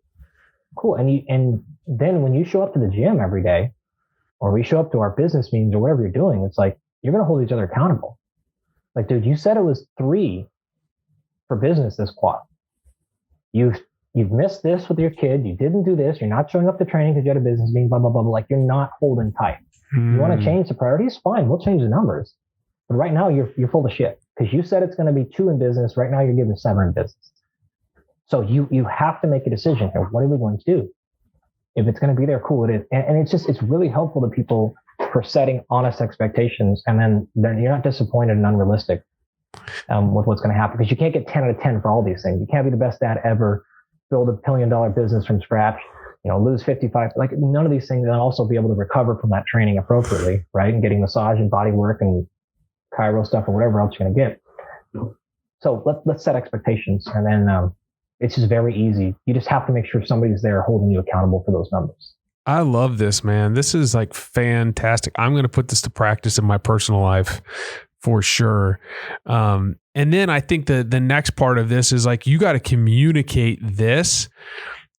Cool. And then when you show up to the gym every day, or we show up to our business meetings or whatever you're doing, it's like, you're going to hold each other accountable. Like, dude, you said it was 3 for business this quad. You've missed this with your kid. You didn't do this. You're not showing up to training because you had a business meeting, blah, blah, blah, blah. Like, you're not holding tight. You want to change the priorities? Fine. We'll change the numbers. But right now you're full of shit because you said it's going to be 2 in business. Right now you're giving 7 in business. So you have to make a decision here. What are we going to do? If it's going to be there, cool, it is. And it's really helpful to people for setting honest expectations. And then you're not disappointed and unrealistic with what's going to happen, because you can't get 10 out of 10 for all these things. You can't be the best dad ever, build a $1 billion business from scratch, lose 55, like none of these things, and also be able to recover from that training appropriately, right? And getting massage and body work and chiro stuff or whatever else you're going to get. So let's set expectations. And then it's just very easy. You just have to make sure somebody's there holding you accountable for those numbers. I love this, man. This is like fantastic. I'm going to put this to practice in my personal life for sure. And then I think the next part of this is like, you got to communicate this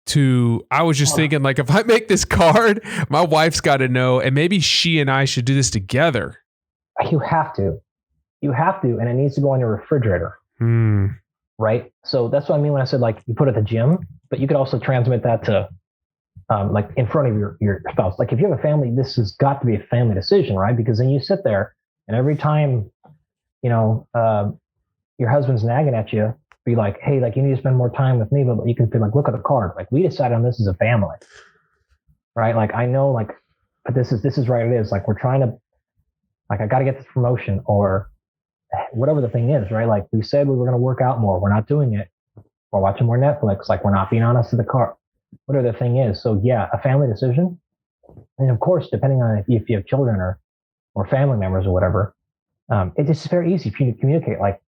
to, I was just thinking like, if I make this card, my wife's got to know, and maybe she and I should do this together. You have to, and it needs to go on your refrigerator. Right. So that's what I mean when I said like you put it at the gym, but you could also transmit that to like in front of your spouse. Like if you have a family, this has got to be a family decision, right? Because then you sit there and every time, your husband's nagging at you, be like, hey, like you need to spend more time with me, but you can feel like, look at the card. Like we decided on this as a family, right? Like I know like, but this is right. It is like, we're trying to, like, I got to get this promotion or whatever the thing is, right? Like we said we were going to work out more. We're not doing it. We're watching more Netflix. Like we're not being honest to the car, whatever the thing is. So yeah, a family decision. And of course, depending on if you have children or family members or whatever, it's just very easy for you to communicate. Like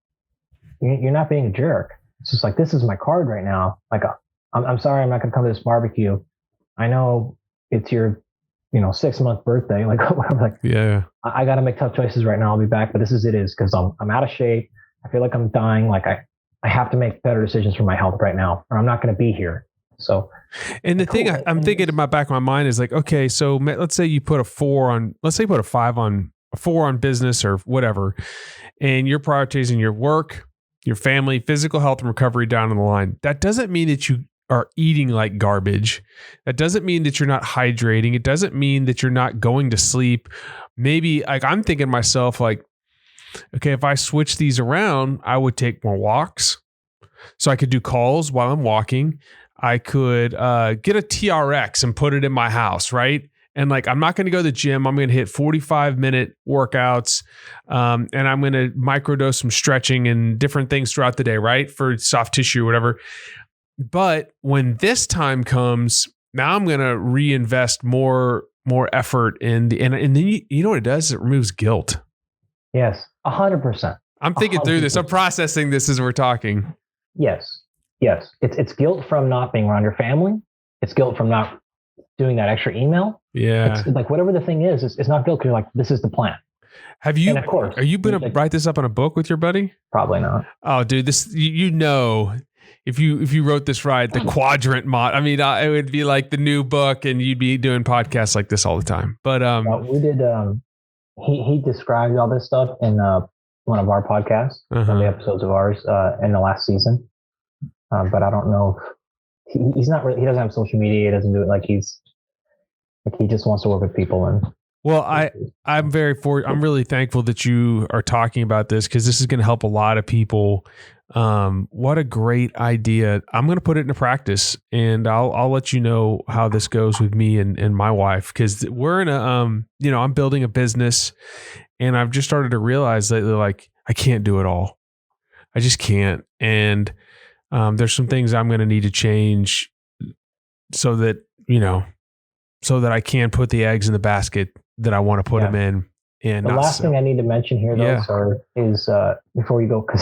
you're not being a jerk. It's just like, this is my card right now. Like, I'm sorry, I'm not going to come to this barbecue. I know it's your, 6-month birthday, like whatever. Like, yeah, I got to make tough choices right now. I'll be back, but this is it is because I'm out of shape. I feel like I'm dying. Like I have to make better decisions for my health right now, or I'm not going to be here. So, and the thing I'm thinking in my back of my mind is like, okay, so let's say you put a 4 on, let's say you put a 5 on, a 4 on business or whatever, and you're prioritizing your work, your family, physical health, and recovery down on the line. That doesn't mean that you are eating like garbage. That doesn't mean that you're not hydrating. It doesn't mean that you're not going to sleep. Maybe like I'm thinking to myself like, okay, if I switch these around, I would take more walks. So I could do calls while I'm walking. I could get a TRX and put it in my house, right? And like, I'm not going to go to the gym. I'm going to hit 45-minute workouts. And I'm going to microdose some stretching and different things throughout the day, right? For soft tissue or whatever. But when this time comes, now I'm going to reinvest more effort in and then you know what it does? It removes guilt. Yes, 100%. I'm thinking 100%. Through this. I'm processing this as we're talking. Yes. It's guilt from not being around your family. It's guilt from not doing that extra email. Yeah. It's like whatever the thing is, it's not guilt because you're like, this is the plan. Have you, and of course, are you going to write this up in a book with your buddy? Probably not. Oh, dude, this, if you wrote this right, the Quadrant Model, I mean, it would be like the new book and you'd be doing podcasts like this all the time. But we did, he described all this stuff in one of our podcasts, one of the episodes of ours in the last season. But I don't know if he's not really, he doesn't have social media. He doesn't do it like he just wants to work with people. And well, I'm really thankful that you are talking about this because this is going to help a lot of people What a great idea. I'm going to put it into practice, and I'll let you know how this goes with me and my wife, because we're in a, I'm building a business, and I've just started to realize that like, I can't do it all. I just can't. And there's some things I'm going to need to change so that I can put the eggs in the basket that I want to put them in. And the last thing I need to mention here, though, sir, is before you go put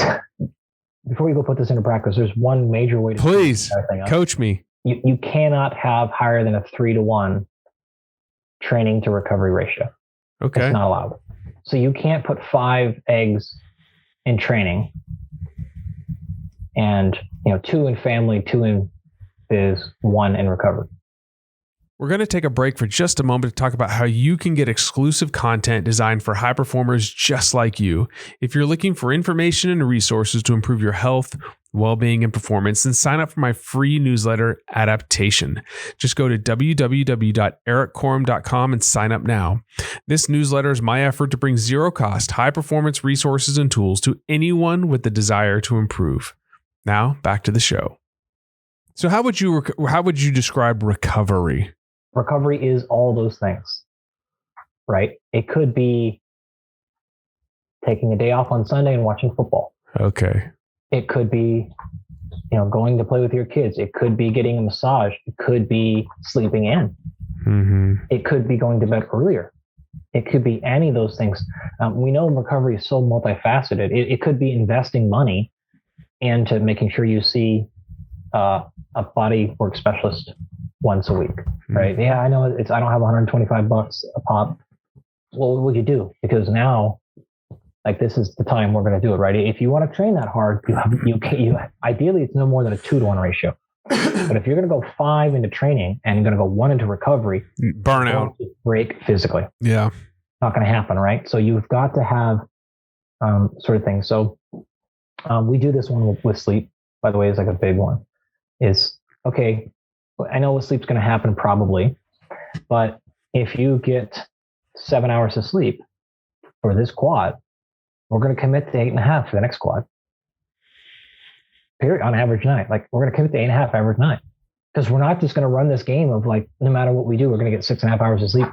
this into practice, there's one major way to please coach me. You cannot have higher than a 3-to-1 training to recovery ratio. Okay. It's not allowed. So you can't put 5 eggs in training and 2 in family, 2 in biz, 1 in recovery. We're going to take a break for just a moment to talk about how you can get exclusive content designed for high performers just like you. If you're looking for information and resources to improve your health, well-being, and performance, then sign up for my free newsletter, Adaptation. Just go to www.erikkorem.com and sign up now. This newsletter is my effort to bring zero-cost, high-performance resources and tools to anyone with the desire to improve. Now, back to the show. So how would you describe recovery? Recovery is all those things, right? It could be taking a day off on Sunday and watching football. Okay. It could be, going to play with your kids. It could be getting a massage. It could be sleeping in. Mm-hmm. It could be going to bed earlier. It could be any of those things. We know recovery is so multifaceted. It could be investing money into making sure you see a body work specialist once a week, right? Yeah, I know I don't have $125 a pop. Well, what would you do? Because now, like, this is the time we're going to do it, right? If you want to train that hard, ideally it's no more than a 2-to-1 ratio. But if you're going to go 5 into training and you're going to go 1 into recovery, burnout, break physically. Yeah, not going to happen, right? So you've got to have sort of things. So we do this one with sleep, by the way, is like a big one. Is okay. I know what sleep's going to happen probably, but if you get 7 hours of sleep for this quad, we're going to commit to 8.5 for the next quad. Period. On average night, like we're going to commit to 8.5 average night, because we're not just going to run this game of like no matter what we do, we're going to get 6.5 hours of sleep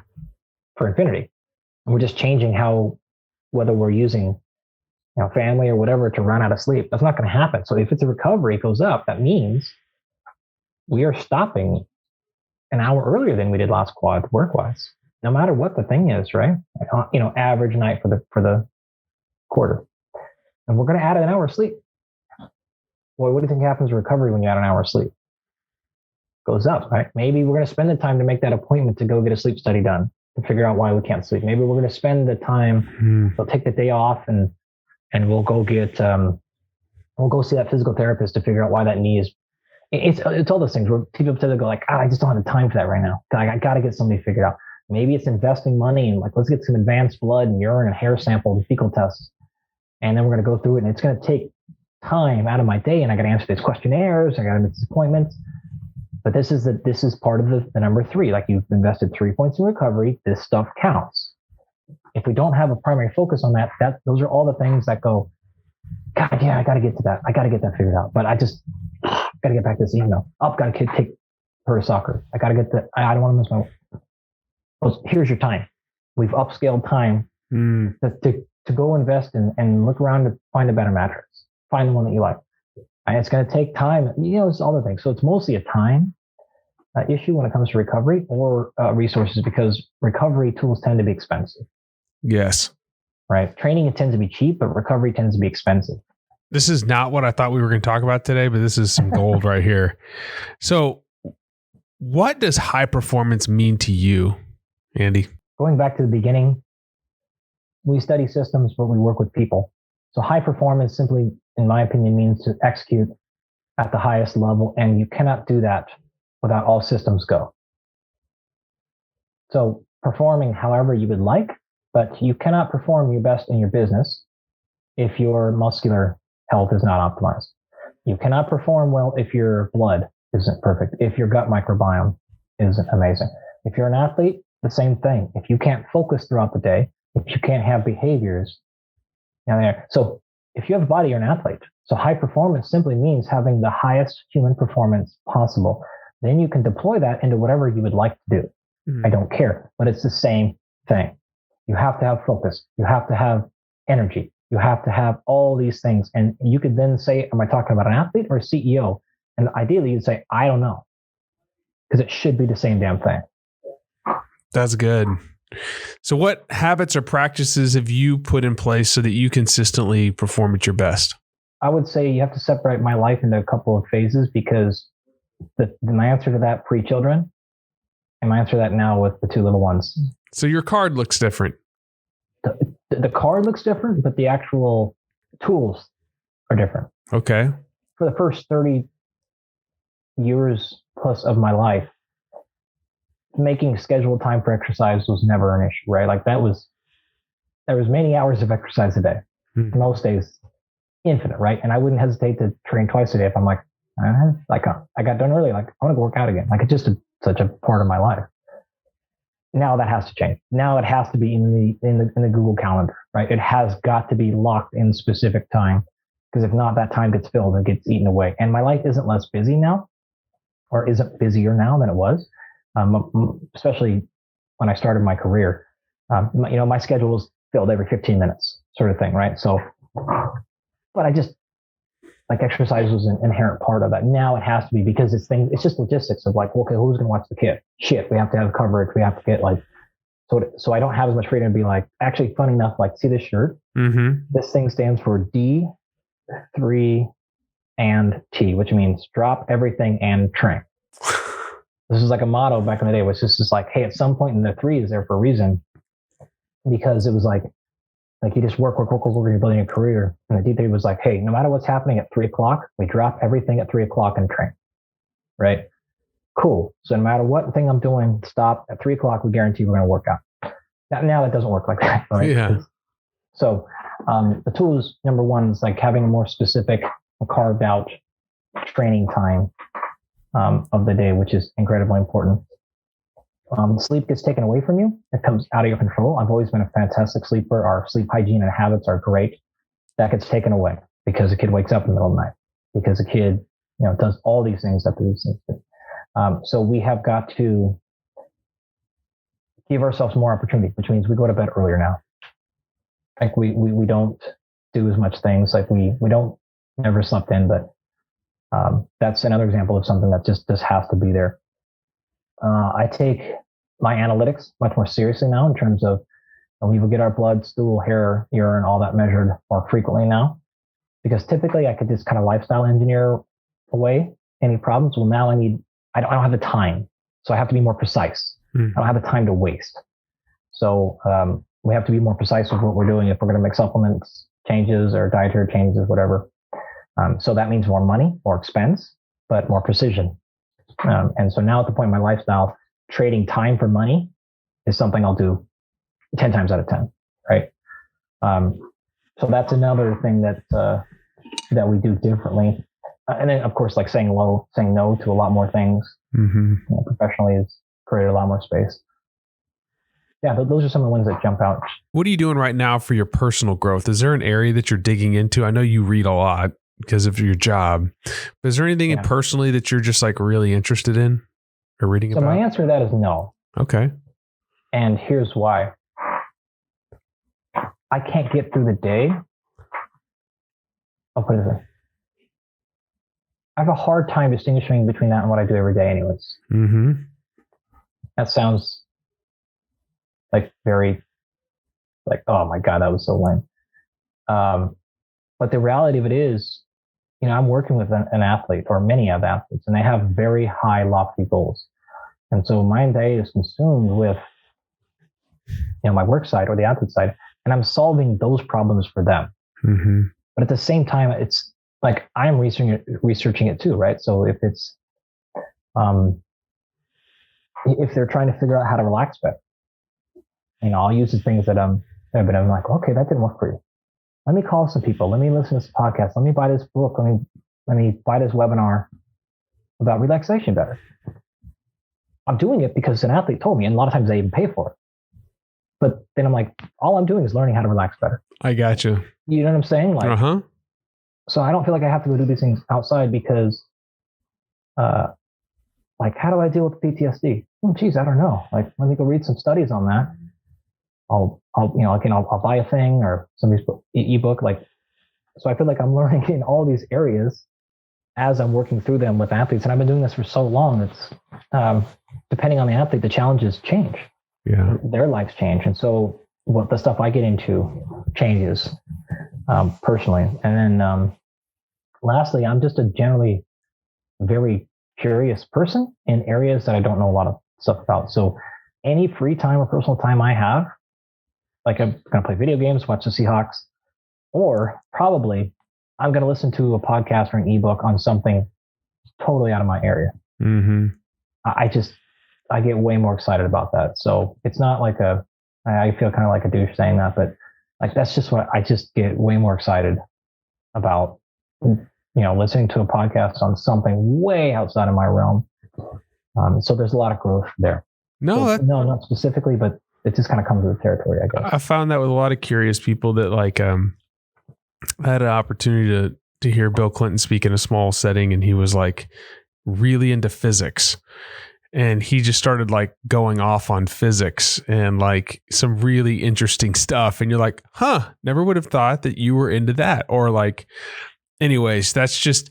for infinity. And we're just changing whether we're using family or whatever to run out of sleep. That's not going to happen. So if it's a recovery, it goes up. That means we are stopping an hour earlier than we did last quad work-wise, no matter what the thing is, right? Average night for the quarter. And we're going to add an hour of sleep. Well, what do you think happens to recovery when you add an hour of sleep? Goes up, right? Maybe we're going to spend the time to make that appointment to go get a sleep study done to figure out why we can't sleep. Maybe we're going to spend the time, we'll take the day off and we'll go get, we'll go see that physical therapist to figure out why that knee is. It's all those things where people tend to go like, I just don't have the time for that right now. I got to get somebody figured out. Maybe it's investing money and like, let's get some advanced blood and urine and hair samples and fecal tests. And then we're going to go through it, and it's going to take time out of my day, and I got to answer these questionnaires. I got to make these appointments. But this is part of the number 3. Like, you've invested 3 points in recovery. This stuff counts. If we don't have a primary focus on that, those are all the things that go, God, yeah, I got to get to that. I got to get that figured out. But I just got to get back to this email. Got to take her to soccer. I got to get that. I don't want to miss my. Well, here's your time. We've upscaled time to go invest and look around to find a better mattress. Find the one that you like. And it's going to take time. It's all the things. So it's mostly a time issue when it comes to recovery or resources, because recovery tools tend to be expensive. Yes. Right. Training, it tends to be cheap, but recovery tends to be expensive. This is not what I thought we were going to talk about today, but this is some gold right here. So what does high performance mean to you, Andy? Going back to the beginning, we study systems, but we work with people. So high performance simply, in my opinion, means to execute at the highest level, and you cannot do that without all systems go. So performing however you would like, but you cannot perform your best in your business if your muscular health is not optimized. You cannot perform well if your blood isn't perfect, if your gut microbiome isn't amazing. If you're an athlete, the same thing. If you can't focus throughout the day, if you can't have behaviors, so if you have a body, you're an athlete. So high performance simply means having the highest human performance possible. Then you can deploy that into whatever you would like to do. I don't care, but it's the same thing. You have to have focus. You have to have energy. You have to have all these things. And you could then say, am I talking about an athlete or a CEO? And ideally you'd say, I don't know, because it should be the same damn thing. That's good. So what habits or practices have you put in place so that you consistently perform at your best? I would say you have to separate my life into a couple of phases, because my answer to that pre-children and my answer to that now with the two little ones. So your card looks different. The card looks different, but the actual tools are different. Okay. For the first 30 years plus of my life, making scheduled time for exercise was never an issue, right? Like there was many hours of exercise a day. Most days, infinite, right? And I wouldn't hesitate to train twice a day if I'm like, I got done early. Like, I want to go work out again. Like, it's just such a part of my life. Now that has to change. Now it has to be in the Google Calendar, right? It has got to be locked in specific time, because if not, that time gets filled and gets eaten away. And my life isn't less busy now, or isn't busier now than it was, especially when I started my career. My schedule was filled every 15 minutes, sort of thing, right? So, but I just, like, exercise was an inherent part of that. Now it has to be, because it's just logistics of like, okay, who's going to watch the kid? Shit, we have to have coverage. We have to get like, so I don't have as much freedom to be like, actually, fun enough, like, see this shirt? Mm-hmm. This thing stands for D3 and T, which means drop everything and train. This is like a motto back in the day, which is just like, hey, at some point in the 3 is there for a reason, because it was like you just work, you're building a career. And the D3 was like, hey, no matter what's happening at 3 o'clock, we drop everything at 3 o'clock and train. Right? Cool. So no matter what thing I'm doing, stop at 3 o'clock, we guarantee we're going to work out. Now that doesn't work like that, right? Yeah. So the tools, number one, is like having a more specific, carved out training time of the day, which is incredibly important. Sleep gets taken away from you. It comes out of your control. I've always been a fantastic sleeper. Our sleep hygiene and habits are great. That gets taken away because a kid wakes up in the middle of the night, because a kid, does all these things that these things do. So we have got to give ourselves more opportunity, which means we go to bed earlier now. Like we don't do as much things. Like we don't never slept in, but that's another example of something that just has to be there. I take my analytics much more seriously now, in terms of we will get our blood, stool, hair, urine, all that measured more frequently now, because typically I could just kind of lifestyle engineer away any problems. Well, now I don't have the time, so I have to be more precise. I don't have the time to waste. So we have to be more precise with what we're doing if we're going to make supplements changes or dietary changes, whatever. So that means more money, more expense, but more precision. And so now at the point in my lifestyle, trading time for money is something I'll do 10 times out of 10. Right. So that's another thing that we do differently. And then of course, like saying no to a lot more things, professionally has created a lot more space. Yeah, those are some of the ones that jump out. What are you doing right now for your personal growth? Is there an area that you're digging into? I know you read a lot because of your job, but is there anything personally that you're just like really interested in or reading about? So my answer to that is no. Okay. And here's why. I can't get through the day. I'll put it this way. I have a hard time distinguishing between that and what I do every day anyways. Mm-hmm. That sounds like very, like, oh my God, that was so lame. But the reality of it is, I'm working with an athlete, or many of athletes, and they have very high, lofty goals. And so my day is consumed with, my work side or the athlete side, and I'm solving those problems for them. Mm-hmm. But at the same time, it's like I'm researching it too, right? So if it's, if they're trying to figure out how to relax better, I'll use the things that I'm like, okay, that didn't work for you. Let me call some people. Let me listen to this podcast. Let me buy this book. Let me buy this webinar about relaxation better. I'm doing it because an athlete told me, and a lot of times they even pay for it. But then I'm like, all I'm doing is learning how to relax better. I got you. You know what I'm saying? Like, so I don't feel like I have to go do these things outside because, like, how do I deal with PTSD? Oh, geez, I don't know. Like, let me go read some studies on that. I'll buy a thing or somebody's ebook. Like, so I feel like I'm learning in all these areas as I'm working through them with athletes. And I've been doing this for so long. It's, depending on the athlete, the challenges change. Yeah. Their lives change. And so what the stuff I get into changes, personally. And then, lastly, I'm just a generally very curious person in areas that I don't know a lot of stuff about. So any free time or personal time I have, like I'm going to play video games, watch the Seahawks, or probably I'm going to listen to a podcast or an ebook on something totally out of my area. Mm-hmm. I get way more excited about that. So it's not like I feel kind of like a douche saying that, but like, that's just what I just get way more excited about, listening to a podcast on something way outside of my realm. So there's a lot of growth there. No, not specifically, but it just kind of comes with the territory, I guess. I found that with a lot of curious people that like, I had an opportunity to hear Bill Clinton speak in a small setting, and he was like really into physics. And he just started like going off on physics and like some really interesting stuff. And you're like, never would have thought that you were into that. Or like, anyways, that's just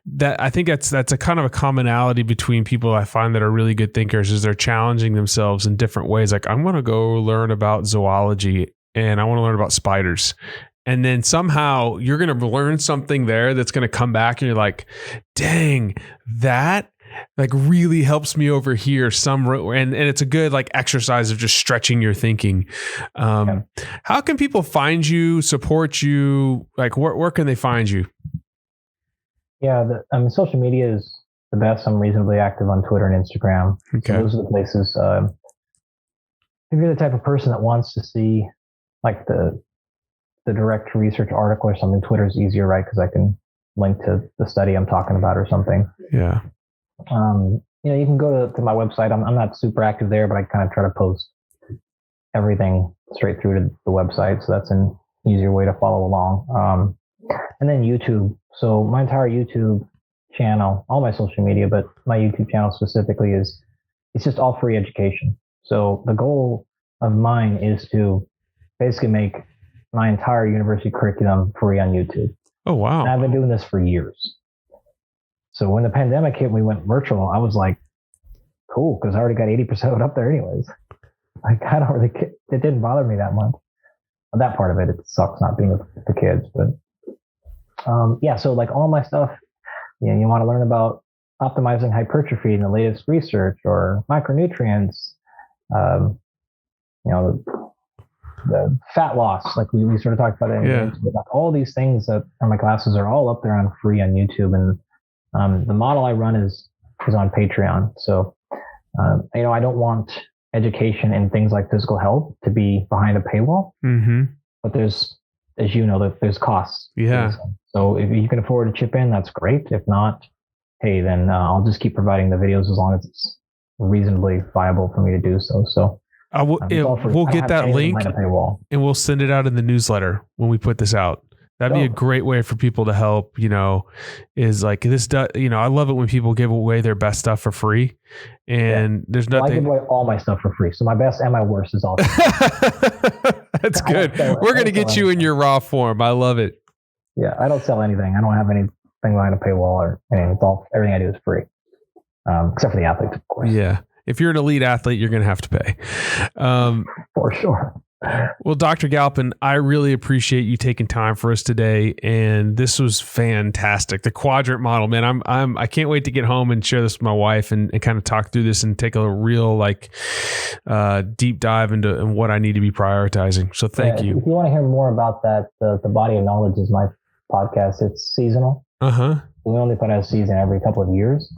that. I think that's a kind of a commonality between people I find that are really good thinkers, is they're challenging themselves in different ways. Like, I'm going to go learn about zoology and I want to learn about spiders. And then somehow you're going to learn something there that's going to come back and you're like, dang, that like really helps me over here. And it's a good like exercise of just stretching your thinking. How can people find you, support you? Like where can they find you? Yeah. Social media is the best. I'm reasonably active on Twitter and Instagram. Okay. So those are the places. If you're the type of person that wants to see like the direct research article or something, Twitter's easier, right? Because I can link to the study I'm talking about or something. Yeah. You can go to my website. I'm not super active there, but I kind of try to post everything straight through to the website. So that's an easier way to follow along. And then YouTube. So my entire YouTube channel, all my social media, but my YouTube channel specifically it's just all free education. So the goal of mine is to basically make my entire university curriculum free on YouTube. Oh, wow. And I've been doing this for years. So when the pandemic hit, we went virtual. I was like, cool, because I already got 80% of it up there anyways. Like, I don't really, it didn't bother me that much. That part of it sucks not being with the kids. But so like all my stuff, you want to learn about optimizing hypertrophy and the latest research or micronutrients, the fat loss, like we sort of talked about that. Yeah. Like all these things that are my classes are all up there on free on YouTube. And the model I run is on Patreon. So, I don't want education in things like physical health to be behind a paywall. Mm-hmm. But there's, as you know, there's costs. Yeah. So if you can afford to chip in, that's great. If not, hey, then I'll just keep providing the videos as long as it's reasonably viable for me to do so. So we'll get that link and we'll send it out in the newsletter when we put this out. That'd be a great way for people to help, is like this, I love it when people give away their best stuff for free, and there's nothing. I give away all my stuff for free. So my best and my worst is all. That's good. We're going to get you in your raw form. I love it. Yeah. I don't sell anything. I don't have anything behind a paywall or anything. Everything I do is free. Except for the athletes, of course. Yeah. If you're an elite athlete, you're going to have to pay. For sure. Well, Dr. Galpin, I really appreciate you taking time for us today, and this was fantastic. The Quadrant Model, man, I can't wait to get home and share this with my wife and kind of talk through this and take a real deep dive into what I need to be prioritizing. So thank you. If you want to hear more about that, the Body of Knowledge is my podcast. It's seasonal. We only put out a season every couple of years,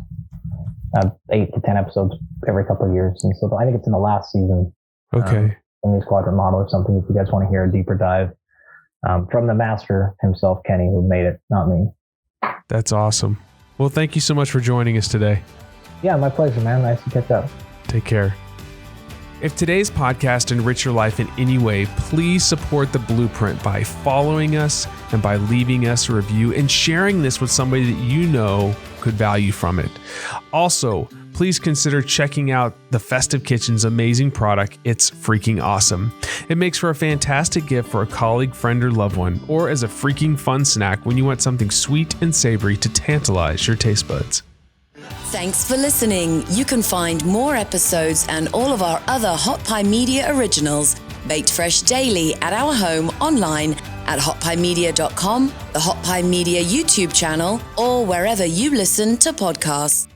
8 to 10 episodes every couple of years, and so I think it's in the last season. Okay. In this Quadrant Model or something, if you guys want to hear a deeper dive from the master himself, Kenny, who made it, not me. That's awesome. Well, thank you so much for joining us today. Yeah, my pleasure, man. Nice to catch up. Take care. If today's podcast enriched your life in any way, please support the Blueprint by following us and by leaving us a review and sharing this with somebody that you know could value from it. Also, please consider checking out the Festive Kitchen's amazing product. It's freaking awesome. It makes for a fantastic gift for a colleague, friend, or loved one, or as a freaking fun snack when you want something sweet and savory to tantalize your taste buds. Thanks for listening. You can find more episodes and all of our other Hot Pie Media originals baked fresh daily at our home online at hotpiemedia.com, the Hot Pie Media YouTube channel, or wherever you listen to podcasts.